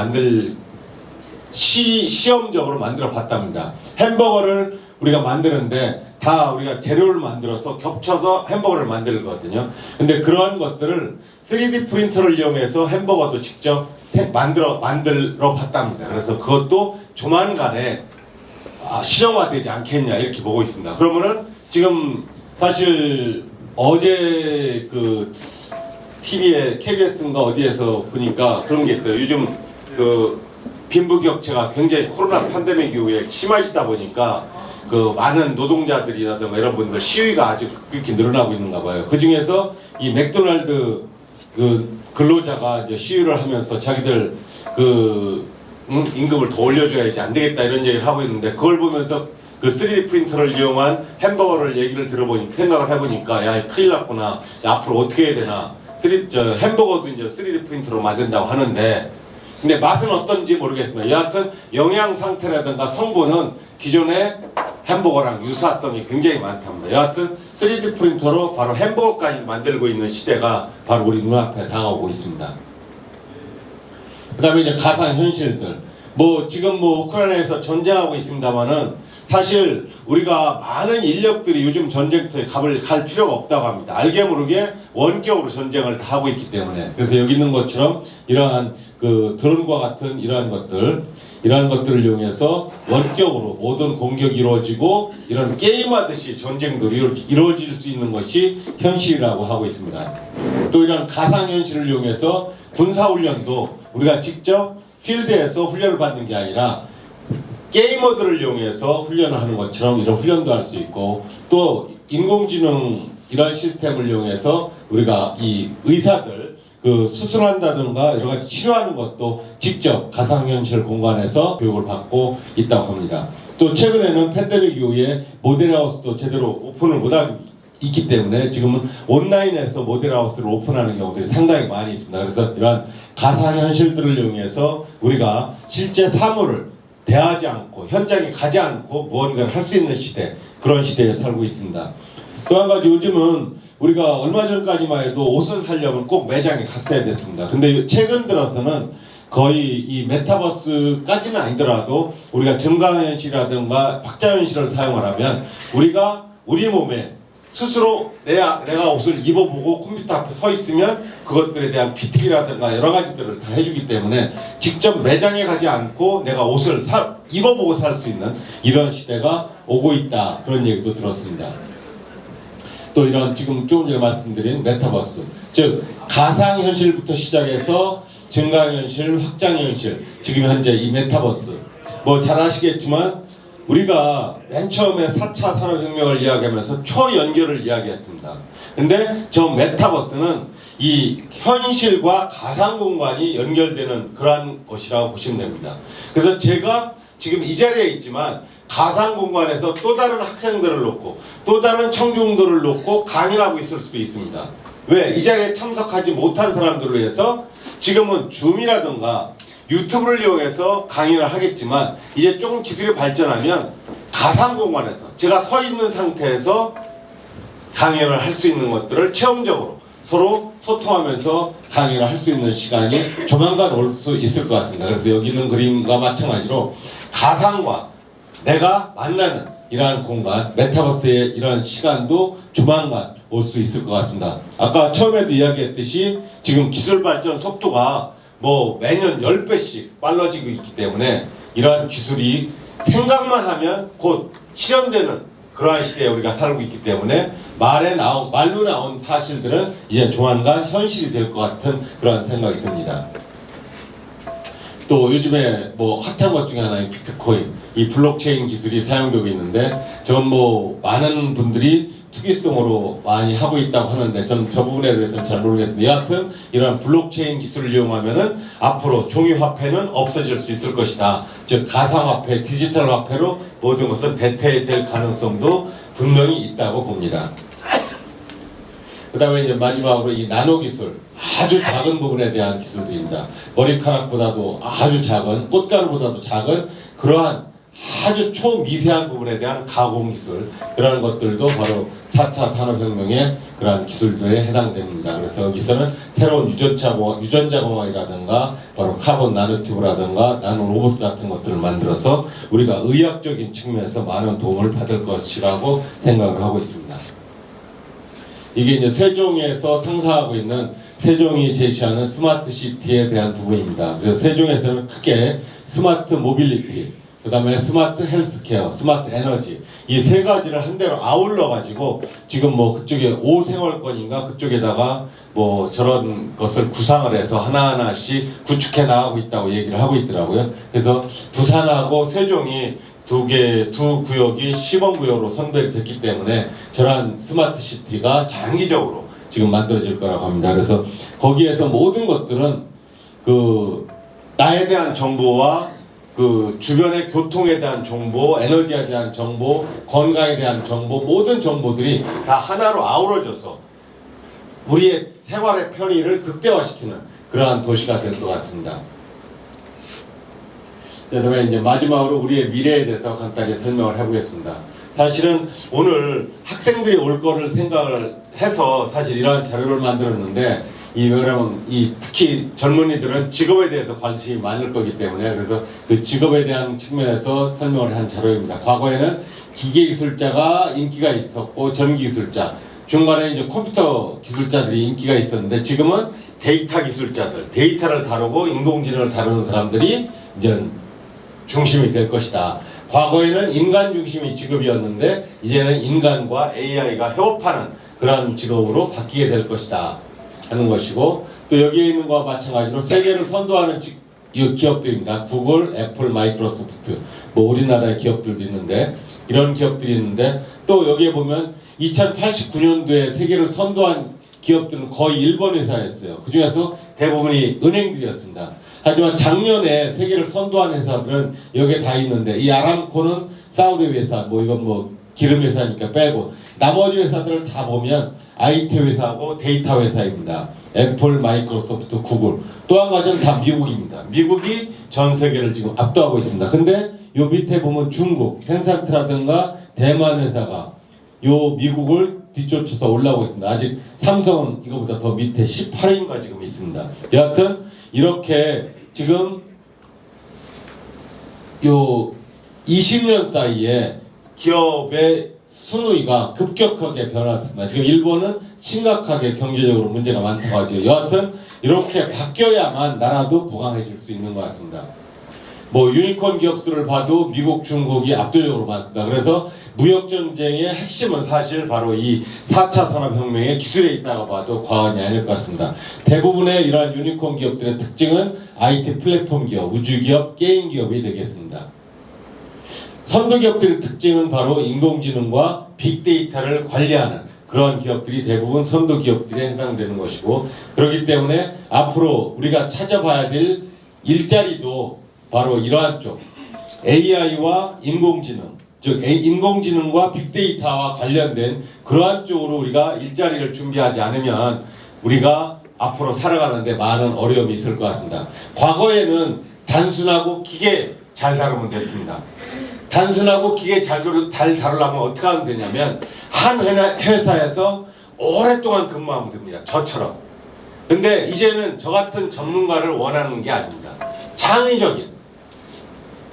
시험적으로 만들어 봤답니다. 햄버거를 우리가 만드는데 다 우리가 재료를 만들어서 겹쳐서 햄버거를 만들거든요. 근데 그러한 것들을 3D 프린터를 이용해서 햄버거도 직접 만들어 봤답니다. 그래서 그것도 조만간에 실용화되지 않겠냐 이렇게 보고 있습니다. 그러면은 지금 사실 어제 그 TV에 KBS인가 어디에서 보니까 그런 게 있더라고요. 요즘 그 빈부격차가 굉장히 코로나 팬데믹 이후에 심해지다 보니까 그 많은 노동자들이라든가 이런 분들 시위가 아주 급격히 늘어나고 있는가 봐요. 그 중에서 이 맥도날드 그 근로자가 이제 시위를 하면서 자기들 그 임금을 더 올려줘야지 안 되겠다 이런 얘기를 하고 있는데 그걸 보면서 그 3D 프린터를 이용한 햄버거를 얘기를 들어보니까 생각을 해보니까 야 큰일 났구나. 야, 앞으로 어떻게 해야 되나. 햄버거도 이제 3D 프린터로 만든다고 하는데 근데 맛은 어떤지 모르겠습니다. 여하튼 영양 상태라든가 성분은 기존의 햄버거랑 유사성이 굉장히 많답니다. 여하튼 3D 프린터로 바로 햄버거까지 만들고 있는 시대가 바로 우리 눈앞에 다가오고 있습니다. 그 다음에 이제 가상현실들. 지금 우크라이나에서 전쟁하고 있습니다만은 사실 우리가 많은 인력들이 요즘 전쟁터에 갈 필요가 없다고 합니다. 알게 모르게 원격으로 전쟁을 다 하고 있기 때문에. 그래서 여기 있는 것처럼 이러한 그 드론과 같은 이러한 것들을 이용해서 원격으로 모든 공격이 이루어지고 이런 게임하듯이 전쟁도 이루어질 수 있는 것이 현실이라고 하고 있습니다. 또 이런 가상현실을 이용해서 군사훈련도 우리가 직접 필드에서 훈련을 받는 게 아니라 게이머들을 이용해서 훈련을 하는 것처럼 이런 훈련도 할 수 있고 또 인공지능 이런 시스템을 이용해서 우리가 이 의사들 그 수술한다든가 여러 가지 치료하는 것도 직접 가상현실 공간에서 교육을 받고 있다고 합니다. 또 최근에는 팬데믹 이후에 모델하우스도 제대로 오픈을 못하고 있기 때문에 지금은 온라인에서 모델하우스를 오픈하는 경우들이 상당히 많이 있습니다. 그래서 이러한 가상현실들을 이용해서 우리가 실제 사물을 대하지 않고 현장에 가지 않고 무언가를 할 수 있는 시대, 그런 시대에 살고 있습니다. 또 한 가지 요즘은 우리가 얼마 전까지만 해도 옷을 사려면 꼭 매장에 갔어야 됐습니다. 근데 최근 들어서는 거의 이 메타버스까지는 아니더라도 우리가 증강현실이라든가 박자현실을 사용을 하면 우리가 우리 몸에 스스로 내가 옷을 입어보고 컴퓨터 앞에 서 있으면 그것들에 대한 피팅이라든가 여러 가지들을 다 해주기 때문에 직접 매장에 가지 않고 내가 옷을 입어보고 살 수 있는 이런 시대가 오고 있다. 그런 얘기도 들었습니다. 또 이런 지금 조금 전에 말씀드린 메타버스, 즉 가상현실부터 시작해서 증강현실, 확장현실, 지금 현재 이 메타버스 잘 아시겠지만 우리가 맨 처음에 4차 산업혁명을 이야기하면서 초연결을 이야기했습니다. 근데 저 메타버스는 이 현실과 가상공간이 연결되는 그러한 것이라고 보시면 됩니다. 그래서 제가 지금 이 자리에 있지만 가상공간에서 또 다른 학생들을 놓고 또 다른 청중들을 놓고 강의를 하고 있을 수도 있습니다. 왜? 이 자리에 참석하지 못한 사람들을 위해서 지금은 줌이라든가 유튜브를 이용해서 강의를 하겠지만 이제 조금 기술이 발전하면 가상 공간에서 제가 서 있는 상태에서 강의를 할 수 있는 것들을 체험적으로 서로 소통하면서 강의를 할 수 있는 시간이 조만간 올 수 있을 것 같습니다. 그래서 여기 있는 그림과 마찬가지로 가상과 내가 만나는 이러한 공간, 메타버스의 이러한 시간도 조만간 올 수 있을 것 같습니다. 아까 처음에도 이야기했듯이 지금 기술 발전 속도가 뭐 매년 10배씩 빨라지고 있기 때문에 이러한 기술이 생각만 하면 곧 실현되는 그러한 시대에 우리가 살고 있기 때문에 말로 나온 사실들은 이제 조만간 현실이 될 것 같은 그런 생각이 듭니다. 또 요즘에 뭐 핫한 것 중에 하나인 비트코인, 이 블록체인 기술이 사용되고 있는데 저는 뭐 많은 분들이 투기성으로 많이 하고 있다고 하는데 저는 저 부분에 대해서는 잘 모르겠습니다. 여하튼 이런 블록체인 기술을 이용하면은 앞으로 종이 화폐는 없어질 수 있을 것이다. 즉 가상화폐, 디지털 화폐로 모든 것을 대체될 가능성도 분명히 있다고 봅니다. 그 다음에 이제 마지막으로 이 나노 기술, 아주 작은 부분에 대한 기술들입니다. 머리카락보다도 아주 작은, 꽃가루보다도 작은 그러한 아주 초미세한 부분에 대한 가공 기술, 그러한 것들도 바로 4차 산업혁명의 그러한 기술들에 해당됩니다. 그래서 여기서는 새로운 유전자 공학이라든가 바로 카본 나노튜브라든가 나노 로봇 같은 것들을 만들어서 우리가 의학적인 측면에서 많은 도움을 받을 것이라고 생각을 하고 있습니다. 이게 이제 세종에서 상상하고 있는 세종이 제시하는 스마트 시티에 대한 부분입니다. 그래서 세종에서는 크게 스마트 모빌리티, 그 다음에 스마트 헬스케어, 스마트 에너지 이 세 가지를 한 대로 아울러 가지고 지금 뭐 그쪽에 5생활권인가 그쪽에다가 뭐 저런 것을 구상을 해서 하나하나씩 구축해 나가고 있다고 얘기를 하고 있더라고요. 그래서 부산하고 세종이 두 구역이 시범구역으로 선별이 됐기 때문에 저런 스마트 시티가 장기적으로 지금 만들어질 거라고 합니다. 그래서 거기에서 모든 것들은 그 나에 대한 정보와 그 주변의 교통에 대한 정보, 에너지에 대한 정보, 건강에 대한 정보, 모든 정보들이 다 하나로 아우러져서 우리의 생활의 편의를 극대화시키는 그러한 도시가 될 것 같습니다. 그다음에 이제 마지막으로 우리의 미래에 대해서 간단히 설명을 해보겠습니다. 사실은 오늘 학생들이 올 거를 생각을 해서 사실 이러한 자료를 만들었는데 왜냐면 특히 젊은이들은 직업에 대해서 관심이 많을 거기 때문에 그래서 그 직업에 대한 측면에서 설명을 한 자료입니다. 과거에는 기계기술자가 인기가 있었고 전기기술자, 중간에 이제 컴퓨터 기술자들이 인기가 있었는데 지금은 데이터 기술자들, 데이터를 다루고 인공지능을 다루는 사람들이 이제 중심이 될 것이다. 과거에는 인간 중심이 직업이었는데 이제는 인간과 AI가 협업하는 그런 직업으로 바뀌게 될 것이다 하는 것이고, 또 여기에 있는 것과 마찬가지로 세계를 선도하는 기업들입니다. 구글, 애플, 마이크로소프트, 뭐 우리나라의 기업들도 있는데 이런 기업들이 있는데 또 여기에 보면 2089년도에 세계를 선도한 기업들은 거의 일본 회사였어요. 그 중에서 대부분이 은행들이었습니다. 하지만 작년에 세계를 선도한 회사들은 여기에 다 있는데 이 아람코는 사우디 회사, 뭐 이건 뭐 기름 회사니까 빼고 나머지 회사들을 다 보면 IT 회사하고 데이터 회사입니다. 애플, 마이크로소프트, 구글. 또 한 가지는 다 미국입니다. 미국이 전 세계를 지금 압도하고 있습니다. 근데 요 밑에 보면 중국, 텐센트라든가 대만 회사가 요 미국을 뒤쫓아서 올라오고 있습니다. 아직 삼성은 이거보다 더 밑에 18위인가 지금 있습니다. 여하튼 이렇게 지금 요 20년 사이에 기업의 순위가 급격하게 변화됐습니다. 지금 일본은 심각하게 경제적으로 문제가 많다고 하죠. 여하튼 이렇게 바뀌어야만 나라도 부강해질 수 있는 것 같습니다. 뭐 유니콘 기업들을 봐도 미국, 중국이 압도적으로 많습니다. 그래서 무역전쟁의 핵심은 사실 바로 이 4차 산업혁명의 기술에 있다고 봐도 과언이 아닐 것 같습니다. 대부분의 이러한 유니콘 기업들의 특징은 IT 플랫폼 기업, 우주 기업, 게임 기업이 되겠습니다. 선도 기업들의 특징은 바로 인공지능과 빅데이터를 관리하는 그런 기업들이 대부분 선도 기업들에 해당되는 것이고, 그렇기 때문에 앞으로 우리가 찾아봐야 될 일자리도 바로 이러한 쪽 AI와 인공지능, 즉 인공지능과 빅데이터와 관련된 그러한 쪽으로 우리가 일자리를 준비하지 않으면 우리가 앞으로 살아가는데 많은 어려움이 있을 것 같습니다. 과거에는 단순하고 기계 잘 다루면 됐습니다. 단순하고 기계 잘 다루려면 어떻게 하면 되냐면 한 회사에서 오랫동안 근무하면 됩니다. 저처럼. 근데 이제는 저 같은 전문가를 원하는 게 아닙니다. 창의적인,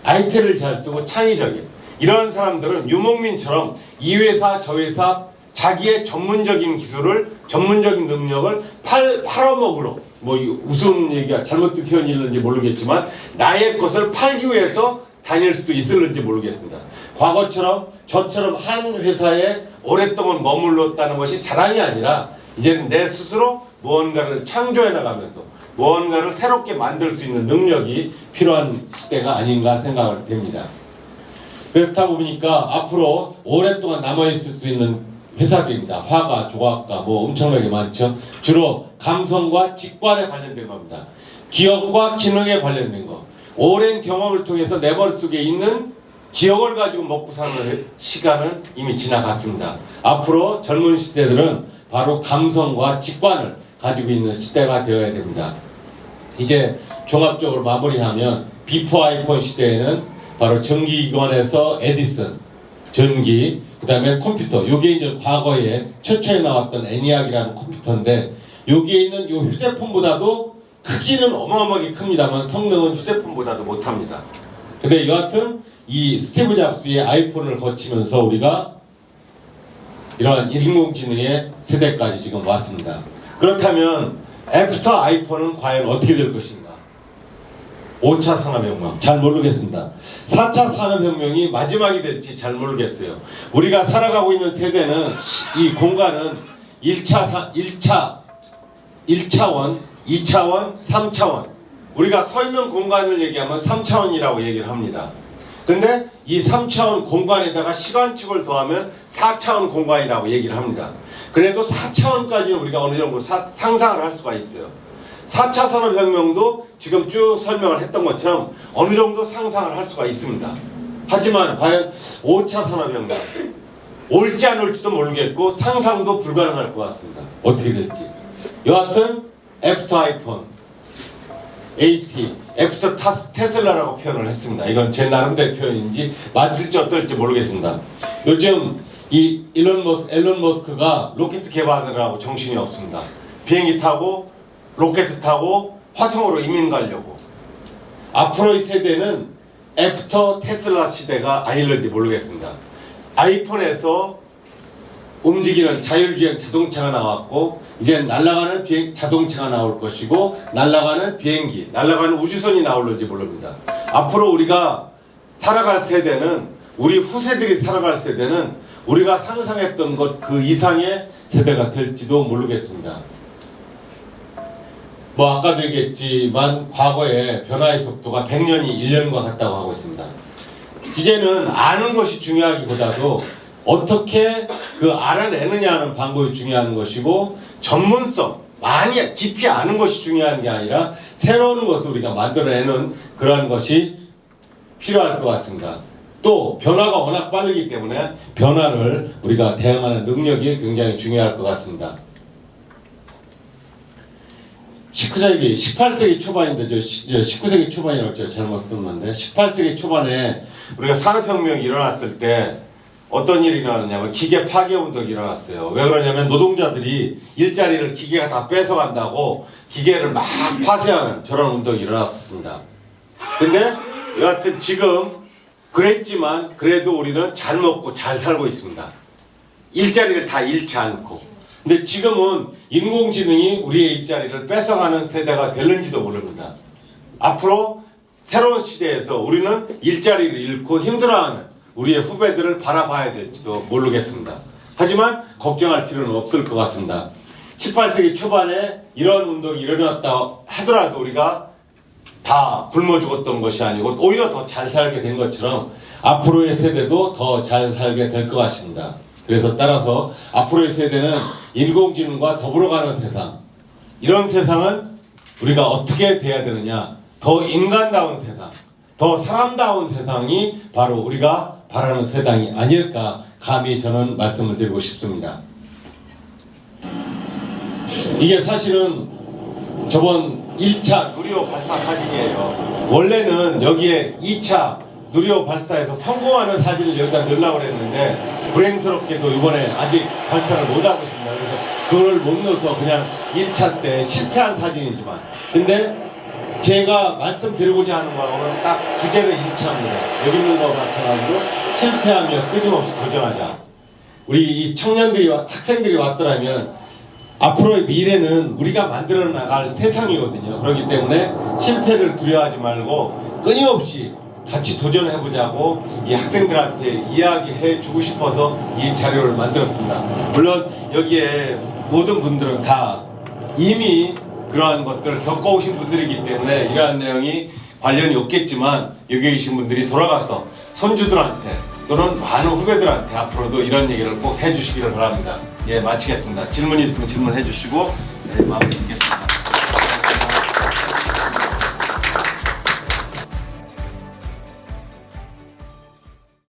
아이템을 잘 쓰고 창의적인 이런 사람들은 유목민처럼 이 회사 저 회사 자기의 전문적인 기술을, 전문적인 능력을 팔아먹으러, 뭐 무슨 얘기가 잘못된 표현일는지 모르겠지만 나의 것을 팔기 위해서 다닐 수도 있을는지 모르겠습니다. 과거처럼 저처럼 한 회사에 오랫동안 머물렀다는 것이 자랑이 아니라 이제는 내 스스로 무언가를 창조해 나가면서 무언가를 새롭게 만들 수 있는 능력이 필요한 시대가 아닌가 생각을 됩니다. 그렇다 보니까 앞으로 오랫동안 남아있을 수 있는 회사들입니다. 화가, 조각가 뭐 엄청나게 많죠. 주로 감성과 직관에 관련된 겁니다. 기억과 기능에 관련된 거. 오랜 경험을 통해서 내 머릿속에 있는 기억을 가지고 먹고 사는 시간은 이미 지나갔습니다. 앞으로 젊은 시대들은 바로 감성과 직관을 가지고 있는 시대가 되어야 됩니다. 이제 종합적으로 마무리하면 비포 아이폰 시대에는 바로 전기기관에서 에디슨, 전기, 그 다음에 컴퓨터. 요게 이제 과거에 최초에 나왔던 ENIAC이라는 컴퓨터인데 여기에 있는 요 휴대폰보다도 크기는 어마어마하게 큽니다만 성능은 휴대폰보다도 못합니다. 근데 여하튼 이 스티브 잡스의 아이폰을 거치면서 우리가 이러한 인공지능의 세대까지 지금 왔습니다. 그렇다면 애프터 아이폰은 과연 어떻게 될 것인가? 5차 산업혁명 잘 모르겠습니다. 4차 산업혁명이 마지막이 될지 잘 모르겠어요. 우리가 살아가고 있는 세대는 이 공간은 1차원, 2차원, 3차원. 우리가 서 있는 공간을 얘기하면 3차원이라고 얘기를 합니다. 근데 이 3차원 공간에다가 시간축을 더하면 4차원 공간이라고 얘기를 합니다. 그래도 4차원까지는 우리가 어느 정도 상상을 할 수가 있어요. 4차 산업혁명도 지금 쭉 설명을 했던 것처럼 어느 정도 상상을 할 수가 있습니다. 하지만 과연 5차 산업혁명 올지 안 올지도 모르겠고 상상도 불가능할 것 같습니다. 어떻게 될지. 여하튼 애프터 아이폰, AT, 애프터 테슬라라고 표현을 했습니다. 이건 제 나름대로 표현인지 맞을지 어떨지 모르겠습니다. 요즘 이 앨런 머스크가 로켓 개발을 하고 정신이 없습니다. 비행기 타고 로켓 타고 화성으로 이민 가려고. 앞으로의 세대는 애프터 테슬라 시대가 아닐지 모르겠습니다. 아이폰에서 움직이는 자율주행 자동차가 나왔고 이제 날아가는 자동차가 나올 것이고 날아가는 비행기, 날아가는 우주선이 나올지 모릅니다. 앞으로 우리가 살아갈 세대는 우리 후세들이 살아갈 세대는 우리가 상상했던 것 그 이상의 세대가 될지도 모르겠습니다. 뭐 아까도 얘기했지만 과거에 변화의 속도가 100년이 1년과 같다고 하고 있습니다. 이제는 아는 것이 중요하기보다도 어떻게 그 알아내느냐 하는 방법이 중요한 것이고 전문성, 많이 깊이 아는 것이 중요한 게 아니라 새로운 것을 우리가 만들어내는 그러한 것이 필요할 것 같습니다. 또 변화가 워낙 빠르기 때문에 변화를 우리가 대응하는 능력이 굉장히 중요할 것 같습니다. 19세기, 18세기 초반인데, 19세기 초반이라고 제가 잘못 썼는데, 18세기 초반에 우리가 산업혁명이 일어났을 때 어떤 일이 일어났냐면 기계 파괴 운동이 일어났어요. 왜 그러냐면 노동자들이 일자리를 기계가 다 뺏어간다고 기계를 막 파쇄하는 저런 운동이 일어났습니다. 근데 여하튼 지금 그랬지만 그래도 우리는 잘 먹고 잘 살고 있습니다. 일자리를 다 잃지 않고. 근데 지금은 인공지능이 우리의 일자리를 뺏어가는 세대가 될는지도 모릅니다. 앞으로 새로운 시대에서 우리는 일자리를 잃고 힘들어하는 우리의 후배들을 바라봐야 될지도 모르겠습니다. 하지만 걱정할 필요는 없을 것 같습니다. 18세기 초반에 이런 운동이 일어났다 하더라도 우리가 다 굶어 죽었던 것이 아니고 오히려 더 잘 살게 된 것처럼 앞으로의 세대도 더 잘 살게 될 것 같습니다. 그래서 따라서 앞으로의 세대는 인공지능과 더불어가는 세상, 이런 세상은 우리가 어떻게 돼야 되느냐, 더 인간다운 세상, 더 사람다운 세상이 바로 우리가 바라는 세상이 아닐까 감히 저는 말씀을 드리고 싶습니다. 이게 사실은 저번 1차 누리호 발사 사진이에요. 원래는 여기에 2차 누리호 발사에서 성공하는 사진을 여기다 넣으려고 그랬는데 불행스럽게도 이번에 아직 발사를 못하고 있습니다. 그래서 그걸 못 넣어서 그냥 1차 때 실패한 사진이지만, 근데 제가 말씀드리고자 하는 바는 딱 주제는 1차입니다. 여기 있는 거와 마찬가지로 실패하며 끊임없이 도전하자. 우리 이 청년들이, 학생들이 왔더라면 앞으로의 미래는 우리가 만들어 나갈 세상이거든요. 그렇기 때문에 실패를 두려워하지 말고 끊임없이 같이 도전해보자고 이 학생들한테 이야기해 주고 싶어서 이 자료를 만들었습니다. 물론 여기에 모든 분들은 다 이미 그러한 것들을 겪어오신 분들이기 때문에 이러한 내용이 관련이 없겠지만, 여기 계신 분들이 돌아가서 손주들한테 또는 많은 후배들한테 앞으로도 이런 얘기를 꼭 해주시기를 바랍니다. 예, 마치겠습니다. 질문이 있으면 질문해 주시고, 네, 마무리 짓겠습니다.